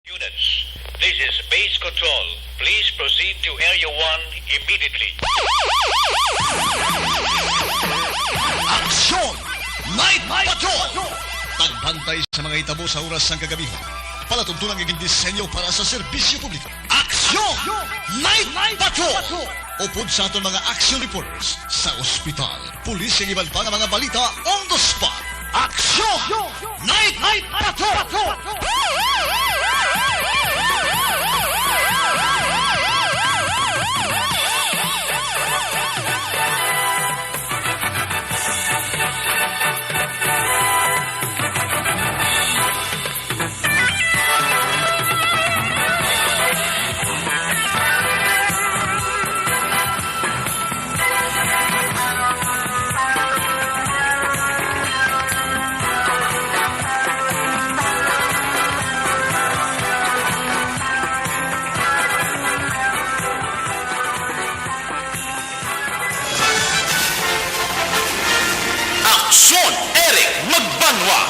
Units, this is base control. Please proceed to Area 1 immediately. Aksyon! Night Patrol! Tagbantay sa mga itabo sa oras ng kagabihan. Palatuntunang iging disenyo para sa serbisyo publiko. Aksyon! Night Patrol! Upod sa aton mga action reporters sa ospital, pulis ang iban pa ng mga balita on the spot. Aksyon! Night Patrol! Aksyon Eric Magbanwa.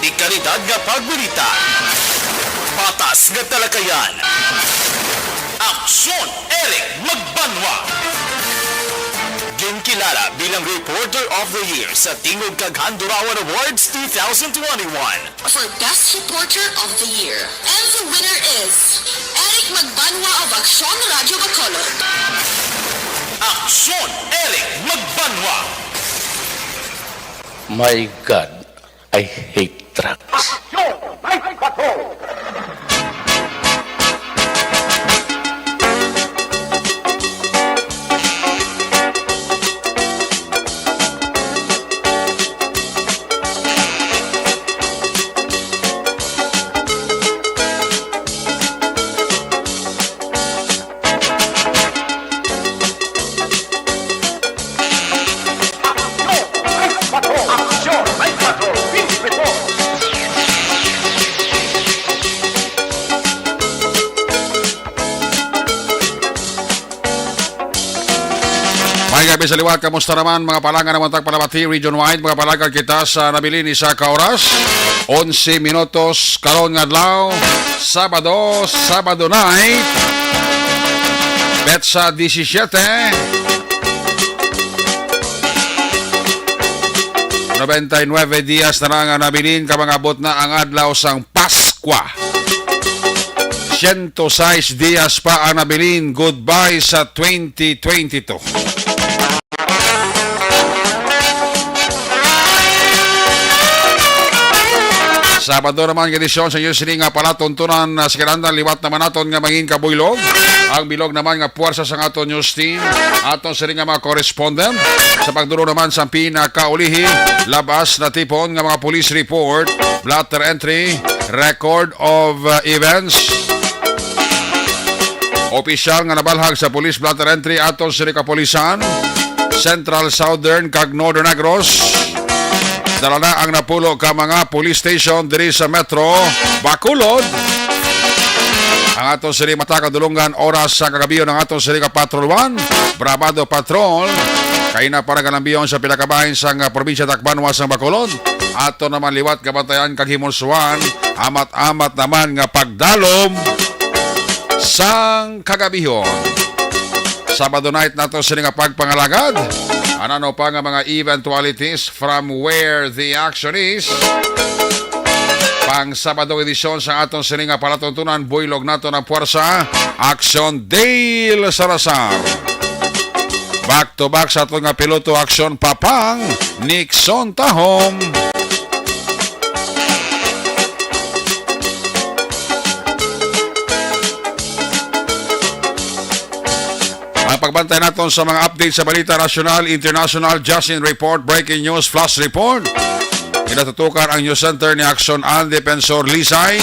Di kalidad nga pagbalita. Patas nga talakayan. Aksyon Eric Magbanwa. Ginkilala bilang Reporter of the Year sa Tingog Kag Handurawan Awards 2021. For Best Reporter of the Year. And the winner is Eric Magbanwa of Aksyon Radio Bacolod. Aksyon Eric Magbanwa. My God, I hate trucks. May gabi sa liwat, kamusta naman mga palaga naman tagpalabati region-wide, mga palaga kita sa nabili ni sa Kauras, 11 minutos, karon nga adlaw, Sabado night, Betsa 17, 99 dias na nga nabilin kamangabot na ang adlaw sang Paskwa. 106 dias pa ang nabilin, goodbye sa 2022. Sabado naman edisyon sa Yusri nga palatuntunan sa kinandan liwat naman naton nga mangin kabuylog. Ang bilog naman nga puwersa sa aton news team. Aton sila nga mga correspondent. Sa pagduro naman sa pinakaulihi, labas na tipon nga mga police report, blatter entry, record of events. Opisyal nga nabalhag sa police blatter entry aton sila kapolisan, Central, Southern, kag Northern Negros. Dala na ang napulo ka mga police station diri sa Metro Bacolod. Ang atong siri mata kadulungan oras sa kagabiyon ng atong siri ka Patrol 1, Bravado Patrol. Kay na para kalambiyon sa pinakabahin sa probinsya Tacbanwa sa Bacolod. Ato naman liwat kabantayan kag himulsuan, amat-amat naman nga pagdalom sang kagabiyon. Sabado night nato siri nga pagpangalagad. Ano pa nga mga eventualities from where the action is. Pang Sabado edisyon sa atong sininga palatuntunan, buylog nato ng puwersa, Action Dale Salazar. Back to back sa atong nga piloto action Papang Nixon Tahom. Pagbantay natin sa mga update sa balita national, international, just in report, breaking news, flash report. Kinatutukan ang news center ni Action Al Defensor Lisay.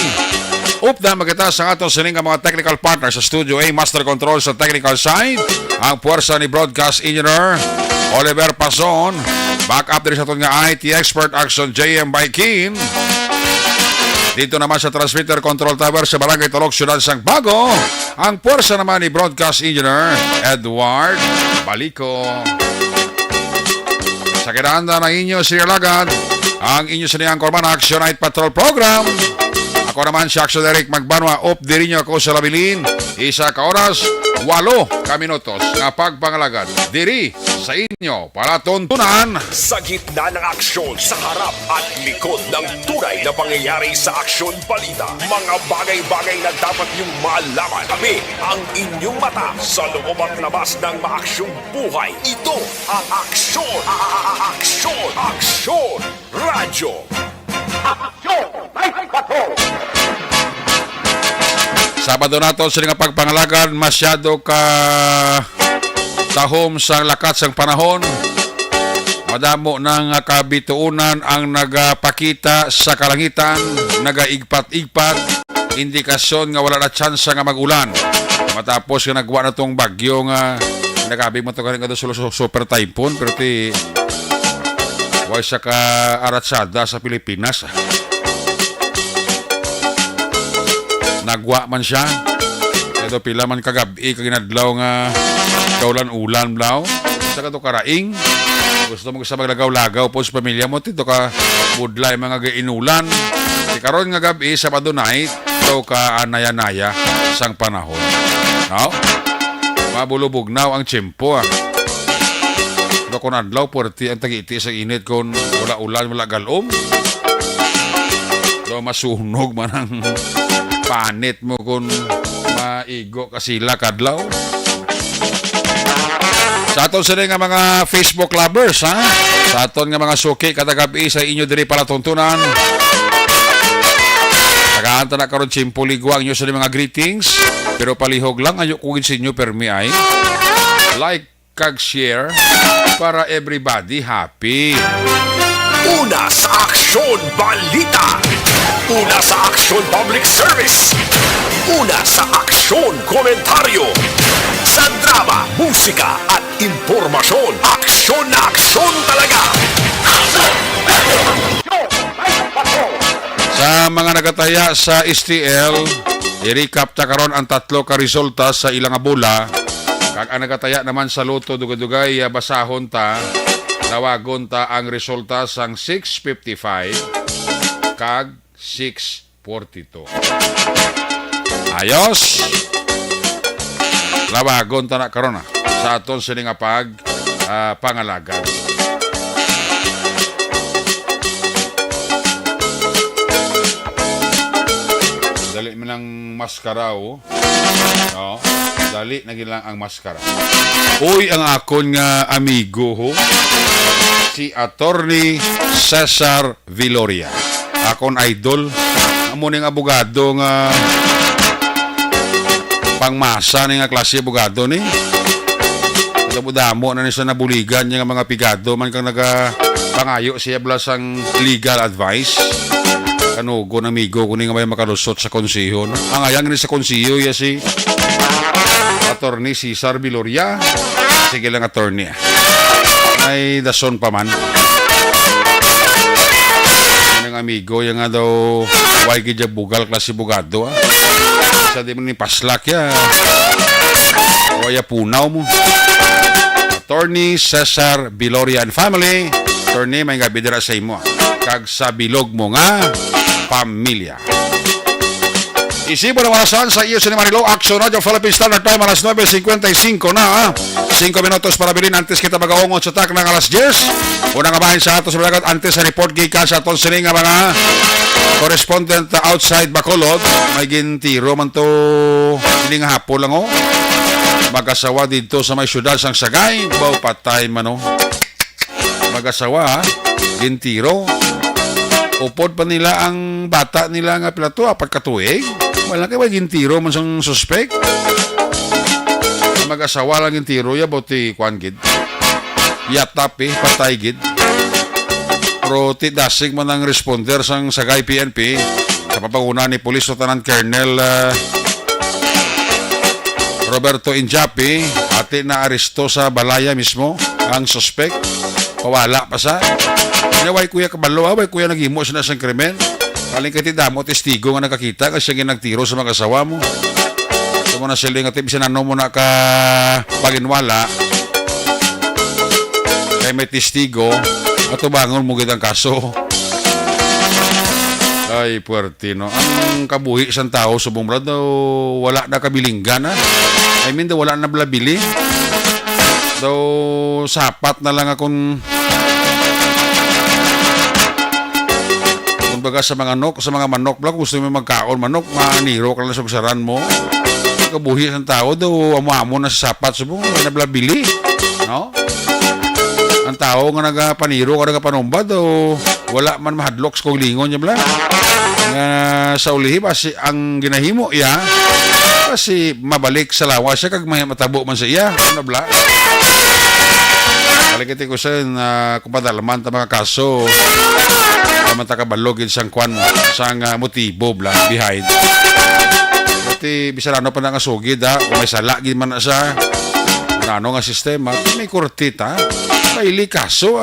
Upda magkita sa atong sining mga technical partner sa Studio A, Master Control sa technical side. Ang puwersa ni Broadcast Engineer Oliver Pason. Backup din sa atong nga IT expert Action JM Baikin. Dito naman sa transmitter control tower sa Barangay Tolok, Ciudad Sang Bago, ang puwersa naman ni Broadcast Engineer Edward Balico. Sa Sa kinahanda ng inyo sinilagad ang inyo siniyang Corman Action Night Patrol Program. Ako naman si Action Eric Magbanwa. Diri nyo ako sa labilin. Isa ka oras, 8 ka minutos na pagpangalagad. Diri sa inyo palatuntunan. Sa gitna ng aksyon, sa harap at likod ng tunay na pangyayari sa aksyon balita. Mga bagay-bagay na dapat niyong malaman. Kami ang inyong mata sa loob at labas ng maaksyong buhay. Ito ang Aksyon! Aksyon! Aksyon! Radyo! Sabado na to sa nga pagpangalagan, masyado ka tahom sa lakat sang panahon. Madamo ng kabituunan ang nagapakita sa kalangitan, nagaigpat-igpat, indikasyon nga wala na tsansa nga magulan. Matapos nga nagwa na tong bagyo nga nagabi mo to kaning super typhoon, pero ti way sa ka aratsada sa Pilipinas. Nagwa man siya. Ito pila man kagabi kaginadlaw nga kaulan-ulan blaw. Sa kato karaing. Gusto mo sa maglagaw-lagaw po sa pamilya mo. Tito ka budlay mga gainulan. Di karon nga gabi sa Sabado night. Ito ka anaya-naya sang panahon. No? Mabulubugnaw ang tiyempo Ito kung adlaw puwerti ang tagiti sa init kung wala ulan, wala galom. Ito masunog man ang panit mo kung maigo kasila kadlaw. Sa aton sila nga mga Facebook lovers, ha? Sa aton nga mga suki katagabi sa inyo diri palatuntunan. Tagaanta na karon simpuligwang nyo sa mga greetings. Pero palihog lang, ayo kugin sa inyo permi ay like, kag share para everybody happy. Una sa Aksyon Balita. Una sa Aksyon Public Service. Una sa Aksyon Komentaryo. Sa drama, musika at impormasyon. Aksyon na aksyon talaga. Sa mga nagataya sa STL, i-recap ta karon ang 3 ka resulta sa ilang bola. Kag ang nagataya naman sa loto dugay-dugay basahon ta. Tawagon ta ang resulta sang 655 kag 642. Ayos. Lawagon ta na karon sa aton sini nga pangalagan. Dali man ang maskara no? Dali na lang ang maskara. Uy, ang akon nga amigo si Attorney Cesar Viloria. Akon idol. Amuning abogado nga pangmasa ni nga klase abogado ni. Damo na ni sa nabuligan niya nga mga pigado man kang nagapangayo siya blasang legal advice. Kanugo ng amigo kuning nga may makalusot sa konseho. Ang ayang ni sa konseho ya si Attorney Cesar Viloria. Sige lang attorney. Ay dason pa man. Ang amigo yung nga daw way gidya bugal klase bugado Sa di mo ni paslak ya. Waya punaw mo. Attorney Cesar Viloria and Family. Attorney may gabi dira sa imo. Kag sa bilog mo nga pamilya. Isibo na malasan sa iyo sa Manilo Action Radio Philippine Standard Time alas 9:55 na 5 minutos para bilin antes kita mag-aungot sa tak ng alas 10. Unang kabahin sa ato sa balagat antes sa report gikan sa aton sini nga mga correspondent outside Bacolod. May gintiro man to ining hapon lang mag-asawa dito sa may syudad sang Sagay. Baw patay man mag-asawa gintiro. Upod pa nila ang bata nila nga pila to 4 katuig. Wala kayo gintiro man sang suspect. Mag-asawa lang gintiro ya boti kwan gid. Yatap patay gid. Pero ti dasig man ang responder sang Sagay PNP sa papanguna ni Police Lieutenant Colonel Roberto Injapi. Ati na aresto sa balaya mismo ang suspect. Pawala pa sa. Naway kuya kabalo, way kuya naghimo sa nasang krimen. Kaling kati damo testigo nga nakakita kasi siya nagtiro sa mga asawa mo. Ito mo na sila nga tips na mo na ka paginwala. kay may testigo at bangon mo gid ang kaso. Ay, puwerte, no? Ang kabuhi isang tao, subong brad, daw wala na kabilinggan, ha? I mean, daw wala na blabili. Daw sapat na lang akong kumbaga sa mga manok lang, gusto mo magkaon manok, maniro ka lang sa basaran mo. Kabuhi isang tao, daw amo na sa sapat, subong may nablabili, no? Ang tao nga nagapaniro ka nagapanumbad, daw wala man mahadlok sa kong lingon niya bla. Sa ulihi basi ang ginahimo iya kasi mabalik sa lawas siya kag may matabo man sa iya ano bla balikiti ko sa kumadalaman ta mga kaso mata ka balogid sang kwan mo sang motibo bla behind pati bisarano pa na nga sugid ha kung may sala gid man na sa ano nga sistema may kortita may kaso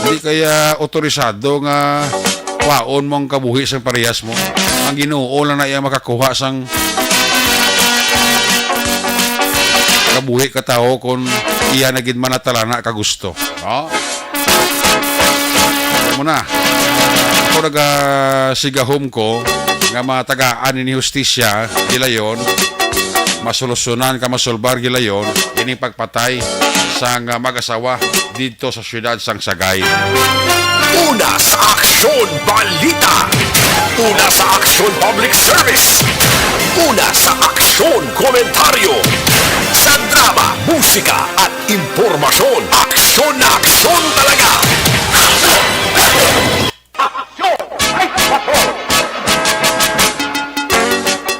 hindi kaya otorisado nga waon mong kabuhi sang parehas mo. Ang Ginoo lang na iya makakuha sang kabuhi ka tao kung iya na gid man natalana ka gusto. No? Mo na. Ako sigahom ko nga matagaan ni hustisya gilayon masolusyonan ka masolbar gilayon ini pagpatay sang mag-asawa dito sa siyudad sang Sagay. Una sa Aksyon Balita. Una sa Aksyon Public Service. Una sa Aksyon Komentaryo. Sa drama, musika at impormasyon. Aksyon na aksyon talaga. Aksyon! Aksyon!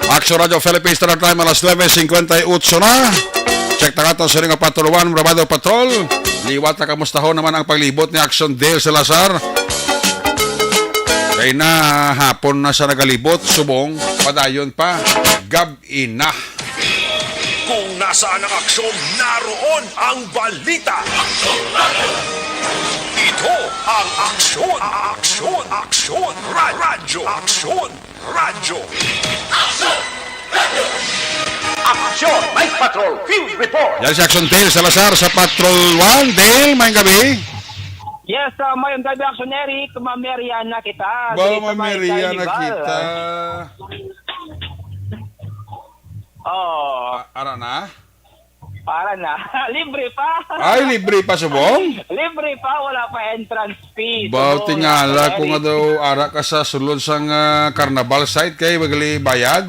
Aksyon Radio Philippines Standard Time alas 11:58 na. Check na nga sa rin nga patuluan, Brabado Patrol. Liwat na kamustahon naman ang paglibot ni Action Dale Salazar. Kaya na hapon na siya nagalibot, subong, padayon pa, gab-ina. Kung nasaan ang aksyon, naroon ang balita. Ito ang Aksyon, Aksyon, Aksyon, Radyo, Aksyon, Radyo. Aksyon, Night Patrol, Field Report. Yan si Action Dale Salazar sa Patrol 1. Dale, may gabi. Yes, mayong gabi, Action Eric. Mamerian na kita. Ba, mamerian na kita. Oh. Ano na? Para na. Libre pa. Ay, libre pa subong? Libre pa, wala pa entrance fee. Ba, tingala ko nga daw ara ka sa sulod sang carnival site kay magali bayad.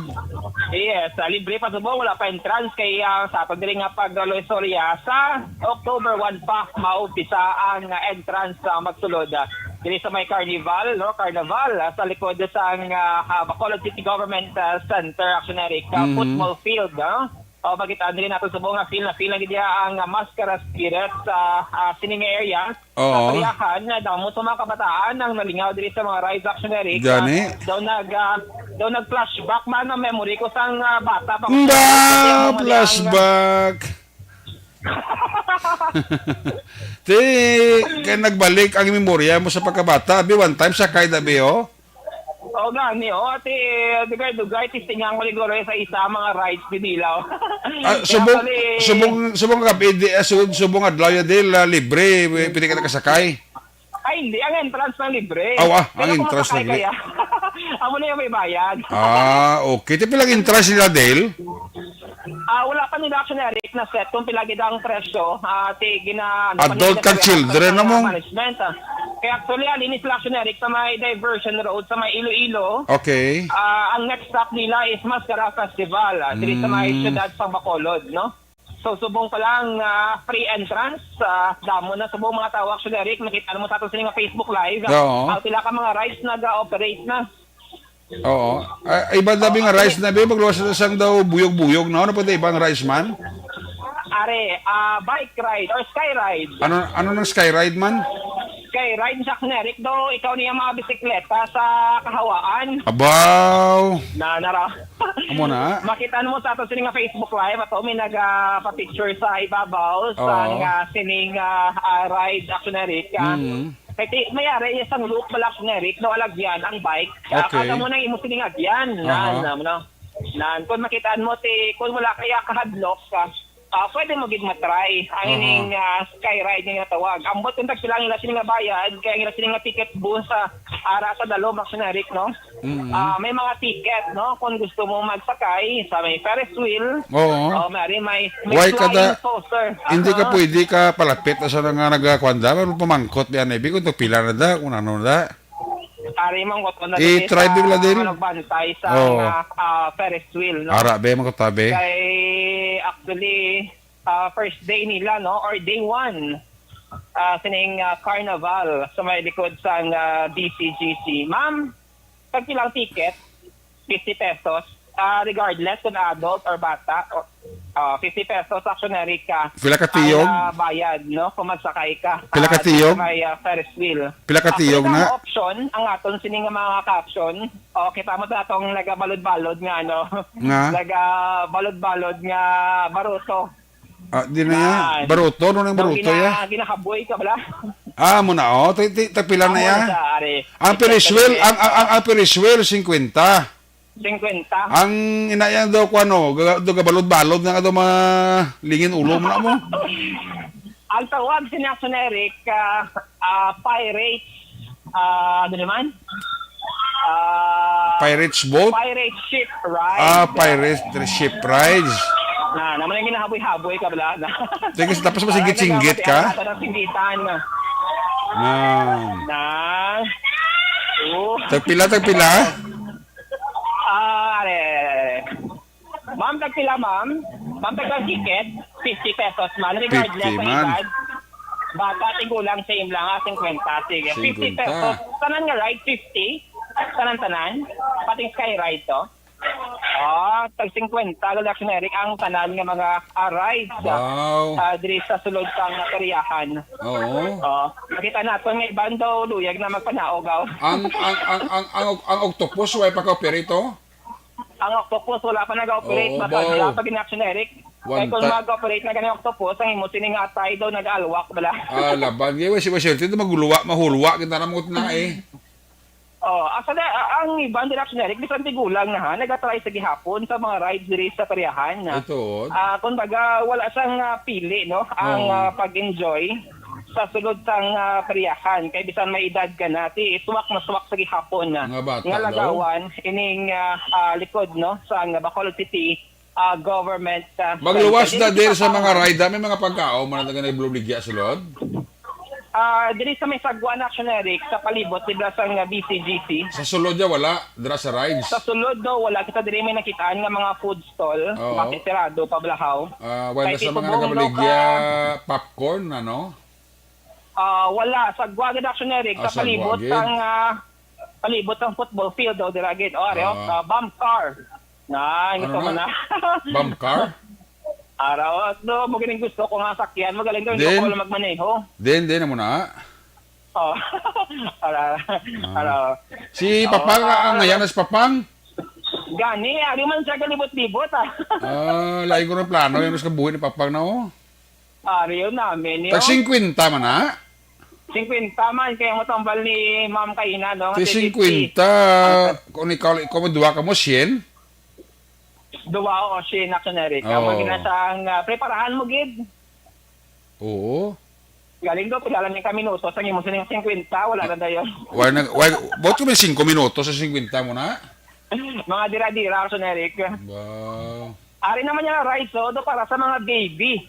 Yes, libre pa subong, wala pa entrance kay sa ato diri nga pagloisorya sa October 1 pa maumpisa ang entrance magsulod. Diri sa may carnival, no? Carnival sa likod sa Bacolod City Government Center, Action Eric, football field, no? O magitaan din natin sa buong feel lang gid ang Mascara Spirit sa sining area. Oo. Sa Pariakan, damo sa mga kabataan ang nalingaw diri sa mga rides, Action Eric. Gani? Daw nag-flashback man ang memory ko sang bata pa. Flashback. Kaya nagbalik ang memorya mo sa pagkabata. Abi, one time sa Kaida Beo. Oo gani, ati dugay tistingang mo liguro sa isa mga rides binilaw. Subong gabi, subong adlaw din libre, pwede ka nakasakay. Ay, hindi. Ang entrance na libre. Ang entrance na libre. Amo na yung may bayad. Okay. Ito pilang entrance nila, Dale? Wala pa nila, Action Eric, na set kung pilagid ang presyo. Adult kag children na mo? Management. Kaya actually, alinis sila, Action Eric, sa may diversion road, sa may Iloilo. Okay. Ang next stop nila is Mascara Festival. Dito sa may siyudad sa Bacolod, no? So, subong pa lang free entrance. Damo na subong mga tao, Action Eric. Makita mo sa ato sa Facebook Live. Pila ka mga rides nag-operate na. Oo. Iba dabi nga rice na, magluwas na sang daw buyog-buyog, no? Ano pa ibang rice man? Are, bike ride or sky ride. Ano ng sky ride man? Sky ride sa Eric, do ikaw niya mga bisikleta sa kahawaan. Abaw! Nara. Amo na? Makita mo sa ato sining Facebook Live ato may nagpa-picture sa ibabaw sa sining ride Action Eric. Kaya mayari isang loop balak Eric na alagyan ang bike. Okay. Kada mo nang imo sining agyan. Kung makitaan mo kung wala kaya kahadlok ka pwede mo gid matry ang ining skyride nga tawag. Ambot kung tagsilang ila sila nga bayad kaya ila sila nga ticket bus sa ara sa dalo Maxonerik, no? May mga ticket, no? Kung gusto mo magsakay sa may Ferris wheel. Oo. May Why flying kada saucer. hindi ka pwede ka palapit na sa nga nagakwanda, ano pamangkot biyan eh. Kung pila na da, kung ano na da. Ari mong ko na I-try din lang din. Nagbantay sa Ferris wheel, no? Ara, be, magkatabi. Kay actually first day nila, no, or day 1 sining carnival sa may likod sa DCGC. Ma'am, pag kilang ticket 50 pesos regardless kung adult or bata, 50 pesos actionary ka. Pila ka tiyog? Bayad, no, kung magsakay ka. Pila ka tiyog? May Ferris wheel. Pila ka tiyog na? Ang option, ang aton sining mga caption, kita mo na itong nagabalod-balod nga, no? Nga? Nagabalod-balod nga baruto. Di na yan. Baruto? Ano nang baruto ya? Ginahaboy ka bala? Muna o. Tagpila na ya? Ang Ang Ferris wheel, 50. 50. Ang inayan daw ko ano, gabalod-balod na daw malingin ulo mo na mo. Ang tawag si Naxon Eric, pirates, ano naman? Pirates boat? Pirate ship ride. Pirate ship rides. Naman yung ginahaboy-haboy ka bala? Sige, tapos masinggit-singgit ka? Ang singgitan. Tagpila? Ma'am, tagpila, ma'am. Ma'am, tagpila ticket, 50 pesos man. Regardless 50 ng man. edad. Bata, tigulang, same lang, 50. Sige, 50 pesos. Tanan nga ride, 50. Tanan. Pating sky ride to. Tag 50, Galaxian Eric, ang tanan nga mga rides. Wow. Diri sa sulod kang kariyahan. Oo. Makita natin nga ibang daw luyag na magpanaogaw. Ang octopus, wala pa ka-operate to? Ang octopus wala pa nag-operate, matadya pag in-action Eric. Kaya kung mag-operate na ganyan octopus, ang imo sining atay daw nag-alwak bala. Laban. Ngayon, si Basilti, mahulwa, kita na mo na eh. Ang ibang in-action Eric, bisan tigulang na ha, nag-try sa gihapon sa mga rides diri sa pariyahan. Ito. Kung baga, wala siyang pili, no? Ang pag-enjoy sa sulod sang pariyahan. Kaya bisan may edad ka na, suwak na suwak sa gihapon na. Nga bata, nga lagawan, ining likod, no? Sa Bacolod City government. Magluwas na din sa mga ride, may mga pagkao, manatagan na ibluligya sa lod? Diri sa may sagwan Action Eric, sa palibot, dira sa BCGC. Sa sulod niya, wala. Dira sa rides. Sa sulod daw, wala. Kita diri may nakitaan nga mga food stall. Makisirado, pablahaw. Wala sa mga nagabaligya popcorn, ano? Wala. Sa Guagid Action Eric, sa palibot ang football field daw, dira gid. Bump car. Gusto mo na. Bump car? Araw, mo galing gusto ko nga sakyan. Magaling daw, hindi ko wala magmaneho. Din mo na. Araw. Si Papang, ngayon si Papang? Gani, ari man siya galibot-libot Lain ko ng plano, yung sa buhay ni Papang na Ari yun namin yun. Tag 50 man na? 50 man, kaya mo tambal ni Ma'am Kaina, no? 50, kung ikaw maduwa ka mo, 100? Duwa o siya Action Eric. Ang ginasang preparahan mo, gid. Oo. Galing daw, paglalan niya kami minuto. Sa mo sining 50, wala na dayon. Ba't ko may 5 minutos sa 50 mo na? Mga dira-dira, Action Eric. Wow. Ari naman yung rides, do para sa mga baby.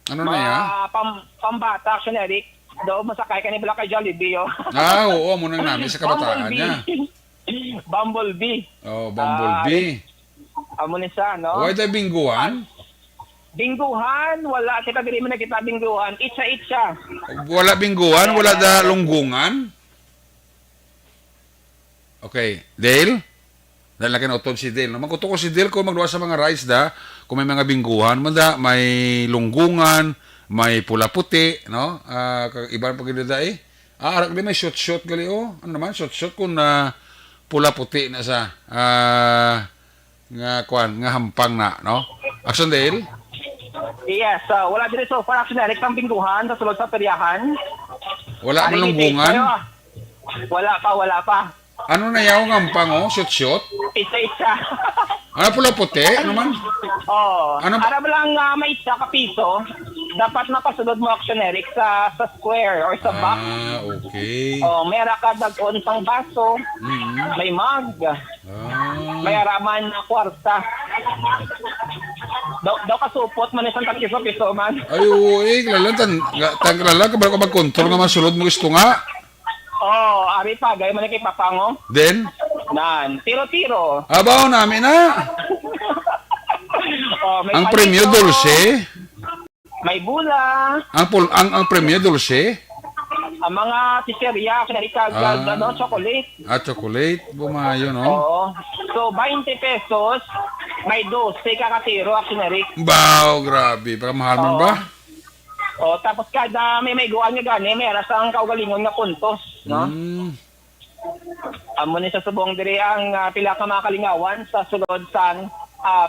Ano na yan? Pambata, Action Eric. Do, masakay ka ni Black Jollibee, oo, muna namin sa kabataan niya. Bumblebee. Bumblebee. Amo ni sa, no? Why the bingguan? Bingguhan, wala. Kita diri mo na kita bingguhan. Itsa. Wala bingguan? Wala da lunggungan? Okay. Dale? Dahil laki na utod si Dale. Magkuto ko si Dale kung magluwa sa mga rides da, kung may mga bingguhan, may lunggungan, may pula-puti, no? Ibang pagkilala eh. Arak din may shot-shot gali, Ano naman, shot-shot kung pula-puti na sa nga hampang na, no? Action Dale? Yes, wala din so far Action Eric ang bingguhan sa sulod sa peryahan. Wala man lunggungan? Wala pa. Ano na yaw ng hampang, Shot-shot? Itsa. Ano pula-puti? Ano man? Ano ba- Arab lang may isa ka piso, dapat mapasunod mo action Eric sa square or sa box. Okay. May ka nag-unsang baso, may mug, may araman na kwarta. Daw kasupot man isang piso man. Ay, uy, kilala ka ba ka mag-control nga masulod mo gusto nga? Ari pa, gaya man kay Papango. Then, Tiro-tiro. abaw namin na. May Ang palito, premyo dulce, may bula, ang premyo dulce, ang mga tiserya, kinarikagag, chocolate. Chocolate, bumayo, no? Oo. So, 20 pesos, may 12 kakatiro, actually. Baw, grabe, baka mahal man ba? Tapos kada may guwan nga gani, may aras ang kaugalingon nga puntos, no? Amo ni sa subong diri ang pila ka mga kalingawan sa sulod sang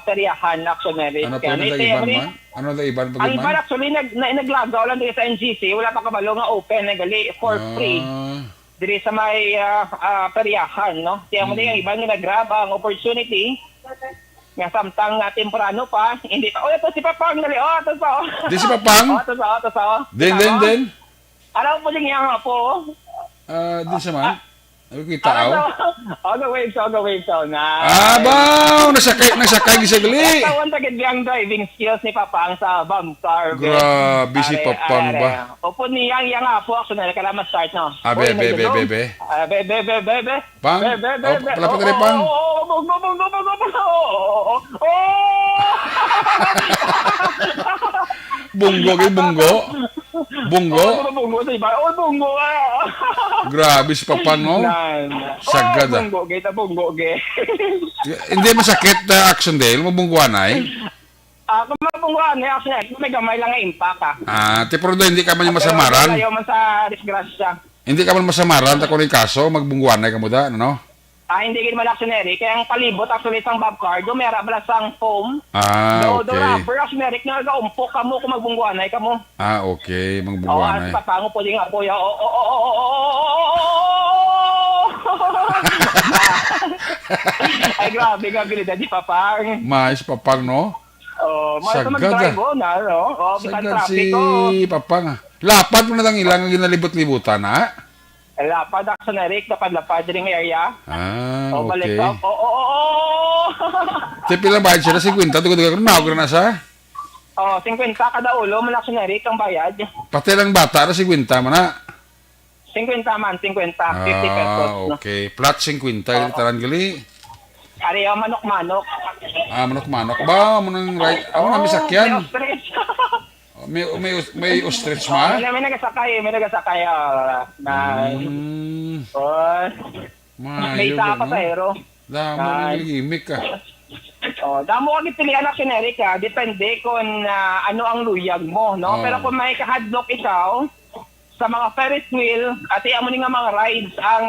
peryahan actually. Ano pa na iban man? Ano na iban pag Ang iba actually naglagaw lang diri sa NGC, wala pa kabalo nga open na gali for free. Diri sa may peryahan, no? Kaya mo ang iba nga nag-grab ang opportunity nga samtang temprano pa, hindi pa. Ito si Papang nali. Ito pa. Di si Papang? Ito pa. Then. Alam mo din nga po. Di sa man? Ano kita aw? On the wave so na. Baw! Nasakay gisagli! Tawan tagad biyang driving skills ni Papang sa Bamsar. Grabe si Papang ba? Opo niyang yang po ako na kala start no. Bebe. Bebe. Pang? Palapit na rin, Pang. Bunggo. Bunggo. Grabe si Papang, no? Sagad, Bunggo. Hindi masakit na action dahil mabungguan ay. Kung mabungguan, actually, may gamay lang ang impact Pero hindi ka man yung masamaran. Ayaw man sa disgrasya. Hindi ka man masamaran, ta kung kaso, magbungguan ay kamuda, ano? Hindi gid malaksyoneri, kaya ang palibot actually isang bobcard, do mera bala sang foam. Do Okay. rubber actually nga gaumpok kamo kung magbungguanay kamo. Okay, magbungguan ay. Papango po din nga po ya. Ay grabe nga bilidad di Papang. Mais Papang, no? Sagad mag-drive na, no? Bisan Sagad si trapiko. Papang. Lapat mo na lang ilang ang ginalibot-libutan, ha? Lapad actually, lapad ring area. Okay. Balik up. Pila bayad siya na 50, tugod ka na sa? 50 kada ulo, malaksyonerik ang bayad. Pati lang bata na 50 man na. 50 man, 50, 50 pesos. No? Okay. Flat 50, taran gali. Ari, manok-manok. Manok-manok ba? Amo nang right. Amo na may sakyan. May ostrich ma? May nagasakay. May isa pa sa hero. Damo nang gimmick ka. Damo ka gitilian aksyonerik ka. Depende kung ano ang luyag mo, no? Pero kung may kahadlok ikaw, sa mga Ferris wheel, at mo nga mga rides ang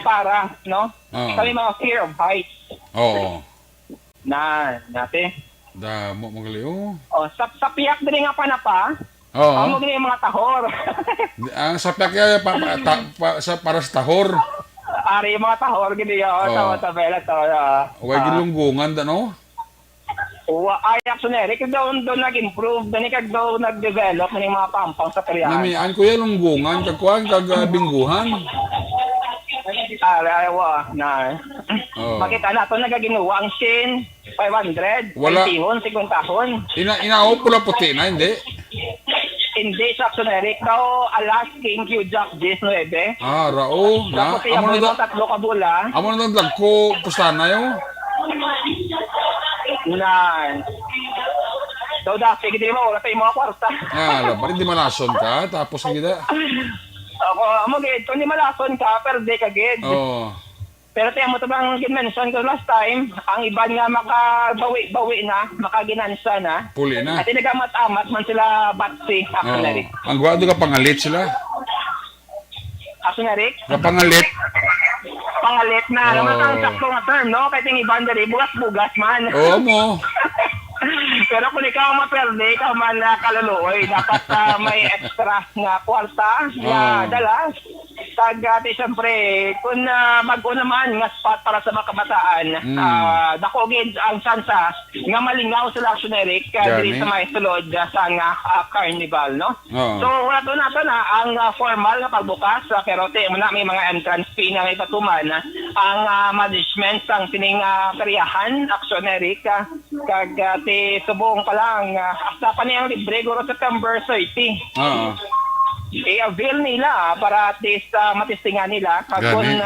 para, no? Sa may mga fear of heights. Nate. Damo magali Sa piyak din nga panapa. Amo din yung mga tahor. Ang sapyak ya para sa tahor. Ari yung mga tahor gini yo, tabela to. Huwag gilunggungan da no? Ay aksyonerik doon nag-improve, doon daw nag-develop ng mga pampang sa peryahan. Namian ko ya lunggungan kagkuan bingguhan. Makita nato nagaginuwa ang sin 500, Wala. 50 Inao pula puti na, hindi? Hindi sa aksyonerik daw alas King Q Jack 19. Rao. Tapos siya mo yung tatlo kabula. Amo na naglag ko pustana yo. Daw dati, hindi mo, wala tayong mga kwarta. Laban, hindi malason ka, tapos gida. Amo gid, kung di malason ka, pero di ka gid. Pero tayo mo ito bang mention ko last time, ang iban nga makabawi na, makaginansa na. Puli na. At nagamat-amat man sila batsi, aksyonerik. Ang gwado ka pangalit sila. Aksyonerik? Kapangalit. Pangalit na, naman ang sakto nga term, no? Kahit yung iban dali, bugas-bugas man. Oo mo. Pero kung ikaw maperde, ikaw man kaluluoy, dapat may extra nga kwarta na dalas. Kagati, siyempre, kung mag-una man nga spot para sa mga kabataan, dako gid ang sansa nga malingaw sila action Eric diri Gani. sa may sulod sa nga carnival, no? Oo. So wala to na ang formal nga pagbukas pero muna may mga entrance fee nga ipatuman ang management sang sining kariyahan action Eric kagati subong pa lang asa pa niyang libre guro September 30. Oo. I-avail nila para at least matistingan nila kung Gani.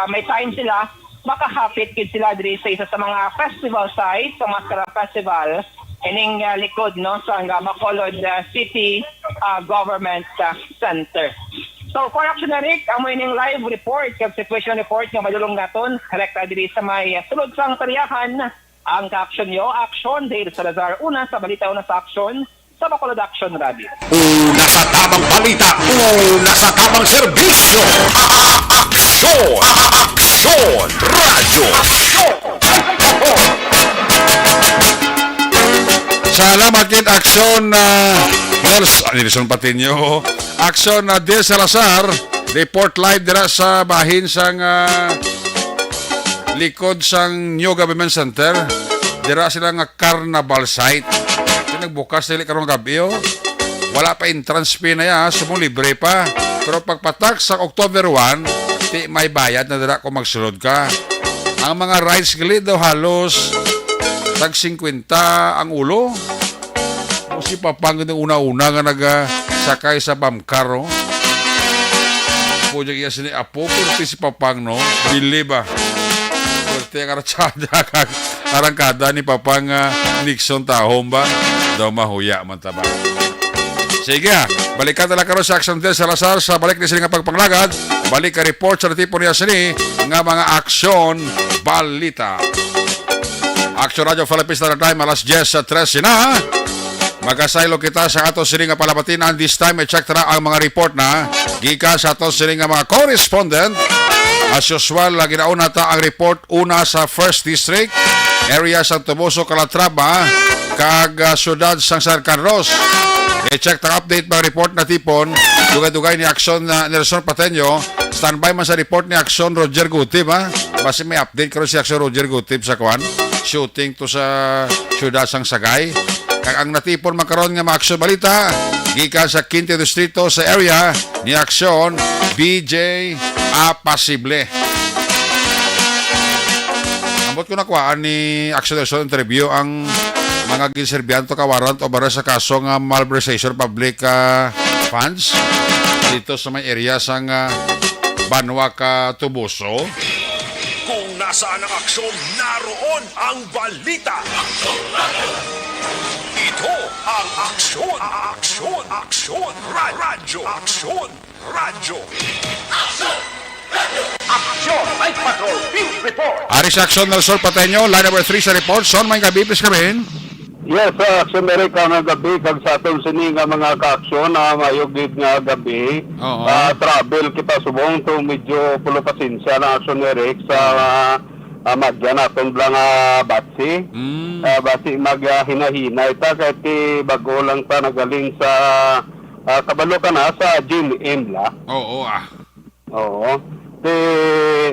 may time sila makahapit kid sila diri sa isa sa mga festival site sa Mascara Festival ining likod no sa Bacolod City Government Center. So for Action Eric, ang mo ining live report kag situation report nga madulong naton direkta diri sa may sulod sang tariyahan ang ka-action yo action Dale Salazar una sa balita una sa action sa Bacolod Action Radio. Una sa tamang balita, una sa tamang serbisyo. Aksyon! Aksyon! Radyo! Salamat kit Aksyon Nelson Patinio. Aksyon na Del Salazar. Report live dira sa bahin sang likod sang New Government Center. Dira sila nga carnival site. Nagbukas nila karong gabi wala pa entrance fee na ya, sumo libre pa. Pero pagpatak sa October 1, di may bayad na dira kung magsulod ka. Ang mga rides gilid daw halos tag 50 ang ulo. O si Papang ng una-una nga nagsakay sa bamkaro. Pwede iya sini apo, pero si Papang no, bili ba? Pwede ang aratsada arangkada ni Papang Nixon tahong ba? Daw mahuya man taba. Sige, balikan na lang karon sa Action Del Salazar sa balik ni sila nga pagpanglagad. Balik ka report sa tipo niya sini nga mga aksyon balita. Action Radio Philippines Standard Time alas 10:13 na. Magasaylo kita sa ato sini nga palabatin and this time i-check na ang mga report na gikan sa ato sini nga mga correspondent. As usual, lagi na una ta ang report una sa 1st District, area San Toboso, Calatrava, kag syudad sang San Carlos. I-check ta update mga report na tipon, dugay-dugay ni Aksyon Nelson Patenyo, standby man sa report ni Aksyon Roger Gutib, ha? Basi may update karon si Aksyon Roger Gutib sa kwan, shooting to sa syudad sang Sagay. Kag ang natipon makaron nga mga aksyon balita, gikan sa Quinto Distrito sa area ni Aksyon BJ Apasible. Ambot ko nakuhaan ni Action Nelson interview ang mga ginserbianto ka warrant o bara sa kaso nga malversation public funds dito sa may area sang Banwa ka Tubuso. Kung nasaan ang aksyon, naroon ang balita. Ito ang aksyon, aksyon, aksyon, radyo, aksyon, radyo. Aksyon, Night Patrol, Field Report. Aris Action Nelson Patenyo, line number 3 sa report. Son, may gabi, please kami. Yes, Action America nga gabi, kag sa atong sini nga mga ka-aksyon na mayugid nga gabi. Oo. Travel kita subong to medyo pulo pasensya na Action Eric sa magyan atong blang batsi. Basi hinahinay ta kahit bago lang ta nagaling sa kabalo ka na sa Jim Imla. Oo, Oo.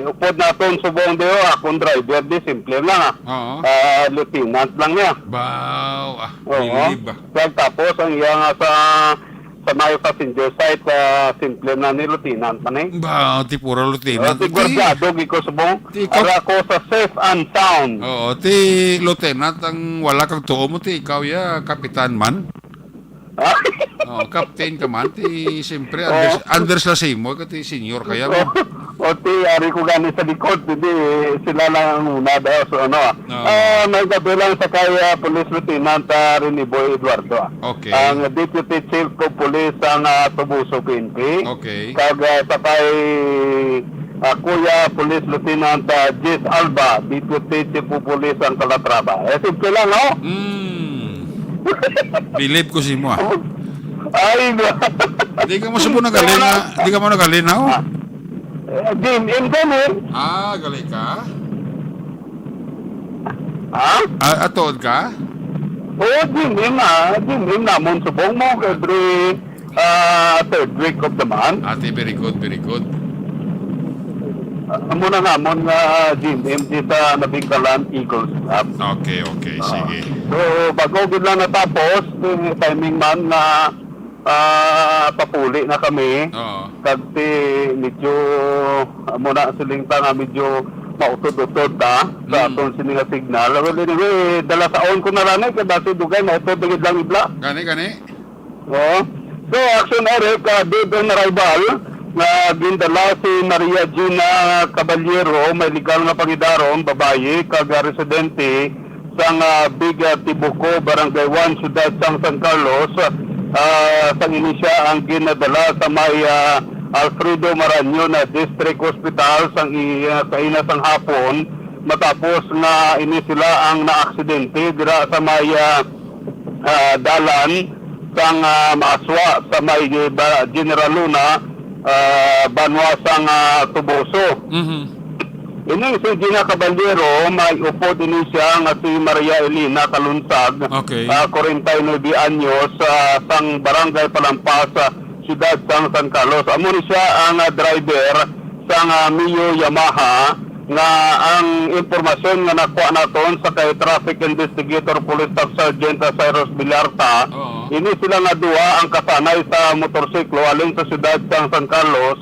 Upod natin subong deo akong driver di simple lang Oo. lieutenant lang niya. Wow, Oo. Tapos ang iya nga sa may passenger side simple na ni lieutenant pa ni. Wow, ti puro lieutenant. Guardado giko subong. Ti- Ara ko sa safe and sound. Oo, ti lieutenant ang wala kang tuo mo, ti ikaw ya, kapitan man. Oh, captain ka man, ti siyempre, Anders la simo, ti senior kaya mo. O ti ari ko gani sa likod, hindi sila lang ang una daw so ano. Naggabi lang sa kaya Police Lieutenant Reniboy Eduardo. Okay. Ang Deputy Chief of Police ang Tubuso PNP. Okay. Kag sa kay Kuya Police Lieutenant Jess Alba, Deputy Chief of Police ang Calatrava. Simple lang, no? Believe ko si mo. Ay, Di ka mo subo nagalina, di ka mo nagalina. Jim, Jim, Gali ka? ha? Atood ka? Oo, Jim na. Jim na. Mon subong mo, every third week of the month. Ate, very good, very good. Muna nga, Jim, MD sa Nabingkalan Eagles Club. Okay, sige. So, bago gid lang natapos, timing man na papuli na kami. Oo. Kasi medyo, muna siling nga medyo mautod-utod sa atong sininga signal. Well, anyway, dala sa on ko na lang kaya basi dugay na ito, bigid lang ibla. Gani. Oo. So, Action Eric, dead on arrival, na gindala si Maria Gina Caballero, may legal na pangidaron, babae, residente sang Big Tibuco, Barangay 1, Ciudad San Carlos. Sang ini siya ang ginadala sa may Alfredo Maraño na District Hospital sang kaina sang hapon, matapos na ini sila ang naaksidente dira sa may dalan sang Maswa sa may General Luna, Banwa sang Tuboso. Ini si Gina Caballero, may upo din siya nga si Maria Elena Kalunsag, Okay. 49 anyos, sang Barangay Palampas, Ciudad San Carlos. Amo ni siya ang driver sang Mio Yamaha, nga ang impormasyon nga nakuha naton sa kay Traffic Investigator Police Staff Sergeant Cyrus Villarta. Oo. Ini sila nga duwa ang kasanay sa motorsiklo alin sa siyudad sang San Carlos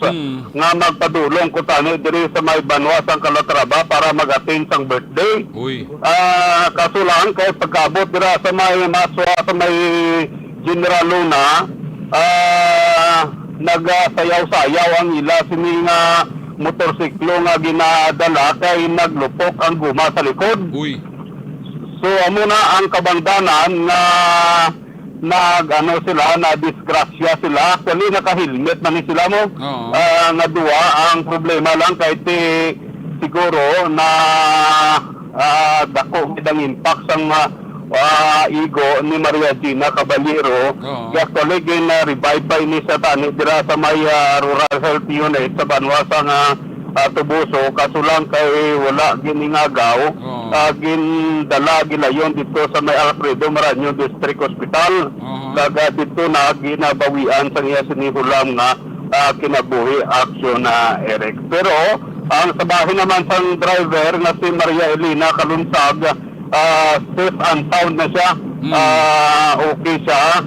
nga magpadulong ko tani diri sa may Banwa sang Calatrava para mag-attend sang birthday. Uy. Kaso lang kay pagkabot dira sa may Maswa sa may General Luna, nagsayaw-sayaw ang ila sini nga motorsiklo nga ginadala kay naglupok ang guma sa likod. Uy. So amo na ang kabangdanan na sila na disgrasya sila, actually naka-helmet man ni sila mo. Oo. Nga duwa ang problema lang kay siguro na dako gidang impact sang igo ni Maria Gina Caballero. Oo. Actually revive pa ini sa tani dira sa may Rural Health Unit sa Banwa sang Tubuso, kaso lang kay wala giningagaw. Oo. Gindala gilayon dito sa may Alfredo Maraño District Hospital. Kaga dito na ginabawian sa iya sinihulam nga kinabuhi aksyon na Eric. Pero ang sabahin naman sang driver na si Maria Elena Kalunsag, safe and sound na siya. Okay siya,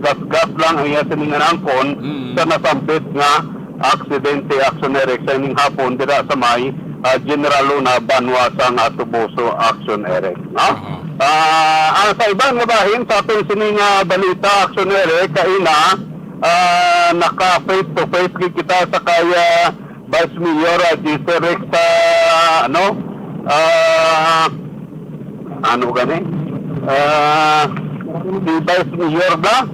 gas-gas lang ang iya sininganangkon sa nasambit nga aksidente action Eric sa ining hapon dira sa may General Luna, Banwa sang Tubuso action Eric. No? Ang sa ibang nabahin sa ating sining balita action Eric, kaina naka face to face kita sa kaya Vice Mayor Jesse Rex sa si Vice Mayor ba?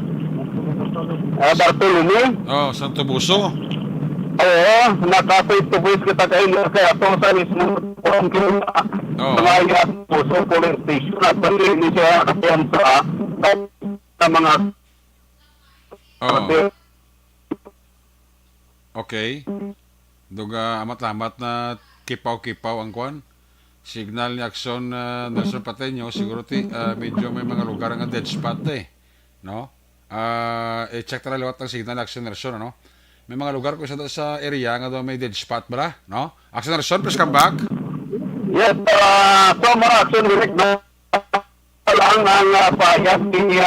Bartolome. Santo Buso. Oo, naka-face to face kita kayo kaya itong sa mismo mga Puso Police Station at pati ni siya kapiyansa sa mga Okay. Duga amat-amat na kipaw-kipaw ang kwan. Signal ni Action Nelson Pateño, siguro medyo may mga lugar nga dead spot no? I-check tala liwat ang signal ni Action Nelson, ano? May mga lugar ko sa area nga doon may dead spot ba, no? Action Nelson, please come back. Yes, so mga action direct na lang ang payas ni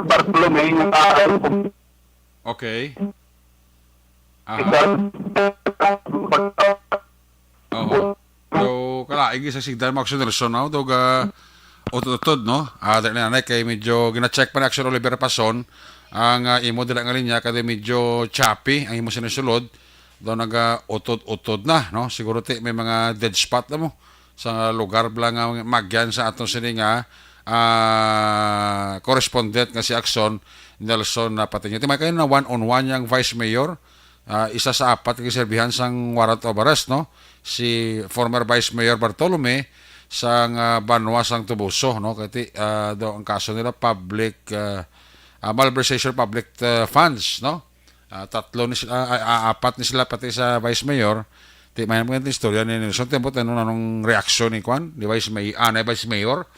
Bartolome Okay. So, kalaigi sa signal mo Action Nelson, no? Duga utod-utod, no? Dahil nanay kay medyo gina-check pa ni Action Oliver Pason ang imo dila nga linya kada medyo choppy ang imo sinusulod do naga-utod-utod na, no? Siguro may mga dead spot na mo sa lugar bla nga magyan sa atong sini nga correspondent nga si Action Nelson na Pateño. May kayo na one-on-one yang Vice Mayor, isa sa apat nga serbihan sang warrant of arrest, no? Si former Vice Mayor Bartolome sang Banwa sang Tubuso, no? Kasi do ang kaso nila public malversation public funds, no? Apat ni sila pati sa Vice Mayor. May mga istorya ni Nelson tempo anong reaksyon ni Vice Mayor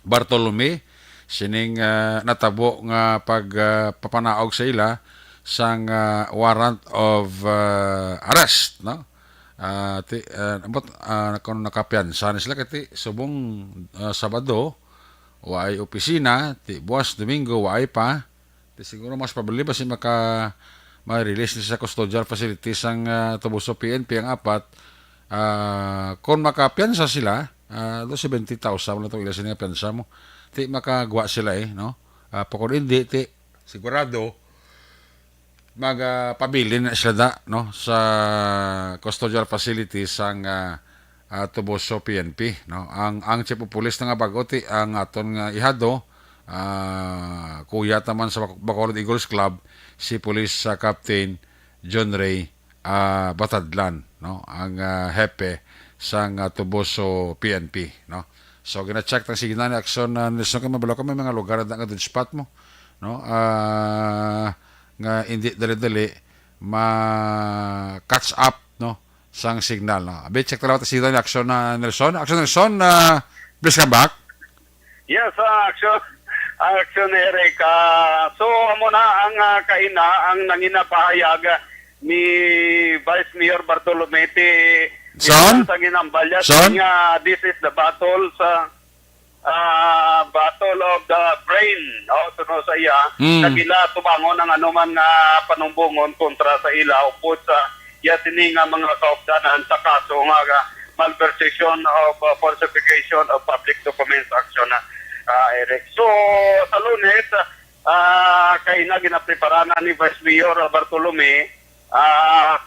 Bartolome sining natabo nga pagpapanaog sa ila sang warrant of arrest, no? Kung nakapiansa na sila kati subong Sabado waay opisina, ti buwas Domingo waay pa, ti siguro mas probably ba si ma-release ni sa custodial facilities ang Tubuso PNP ang apat. Kung makapiansa sila, 70,000 na itong ilasin nga piansa mo, ti makagawa sila no? Kung hindi, ti sigurado magpabilin na sila no? Sa custodial facilities ang Tubuso PNP, no? Ang chief of police nga bago, ti ang aton nga ihado, kuya taman sa Bacolod Eagles Club, si Police Captain John Ray Batadlan, no? Ang hepe sang Tubuso PNP, no? So gina-check tang sige na ni aksyon na Nelson kay mabalo kami mga lugar na nga dun spot mo, no? Nga hindi dali-dali ma-catch up, no? Sang signal, no? Abi check talaga sige na ni aksyon na Nelson. Aksyon Nelson, please come back. Yes, action Eric. So amo na ang kaina ang nanginapahayag ni Vice Mayor Bartolomete Son? sa ginambalya Son? nga this is the battle sa battle of the brain, tuno sa iya nagila tubangon ang anuman nga panumbongon kontra sa ila upod sa iya sini nga mga kaupdanan sa kaso nga malversation of falsification of public documents action Eric. So sa Lunes kay na ginaprepara na ni Vice Mayor Bartolome,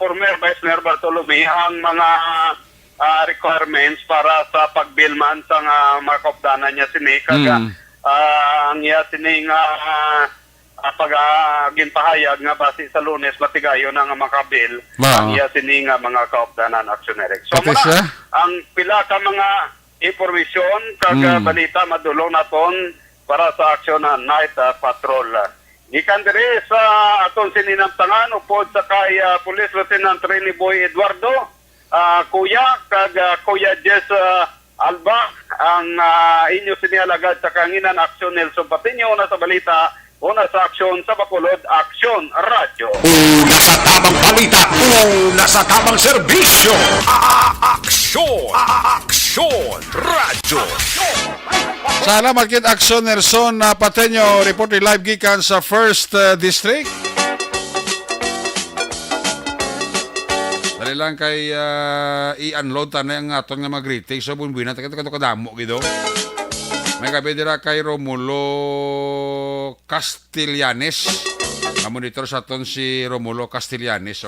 former Vice Mayor Bartolome ang mga requirements para sa pagbilman sa mga kaupdanan niya sini kaga ang iya sini nga ginpahayag nga base sa Lunes matigayo na nga makabil ang iya sini nga mga kaupdanan action Eric. So muna ang pila ka mga informasyon kag balita madulong naton para sa aksyon na night patrol. Gikan diri sa aton sininamtangan upod sa kay Police Lieutenant Rene Boy Eduardo, kuya kag kuya Jess Alba ang inyo sinialagad sa kanginan aksyon Nelson Patiño na sa balita una sa aksyon sa Bacolod Aksyon Radio. Una sa tamang balita, una sa tamang serbisyo. Aksyon Radio. Salamat kit Aksyon Nelson Patiño, reporting live gikan sa 1st District. Dali lang kay i-unload tanay ang aton nga mag-greeting. So bunbuin natin ito kadamo gido. May kabidira kay Romulo Castellanes. Monitor sa aton si Romulo Castellanes.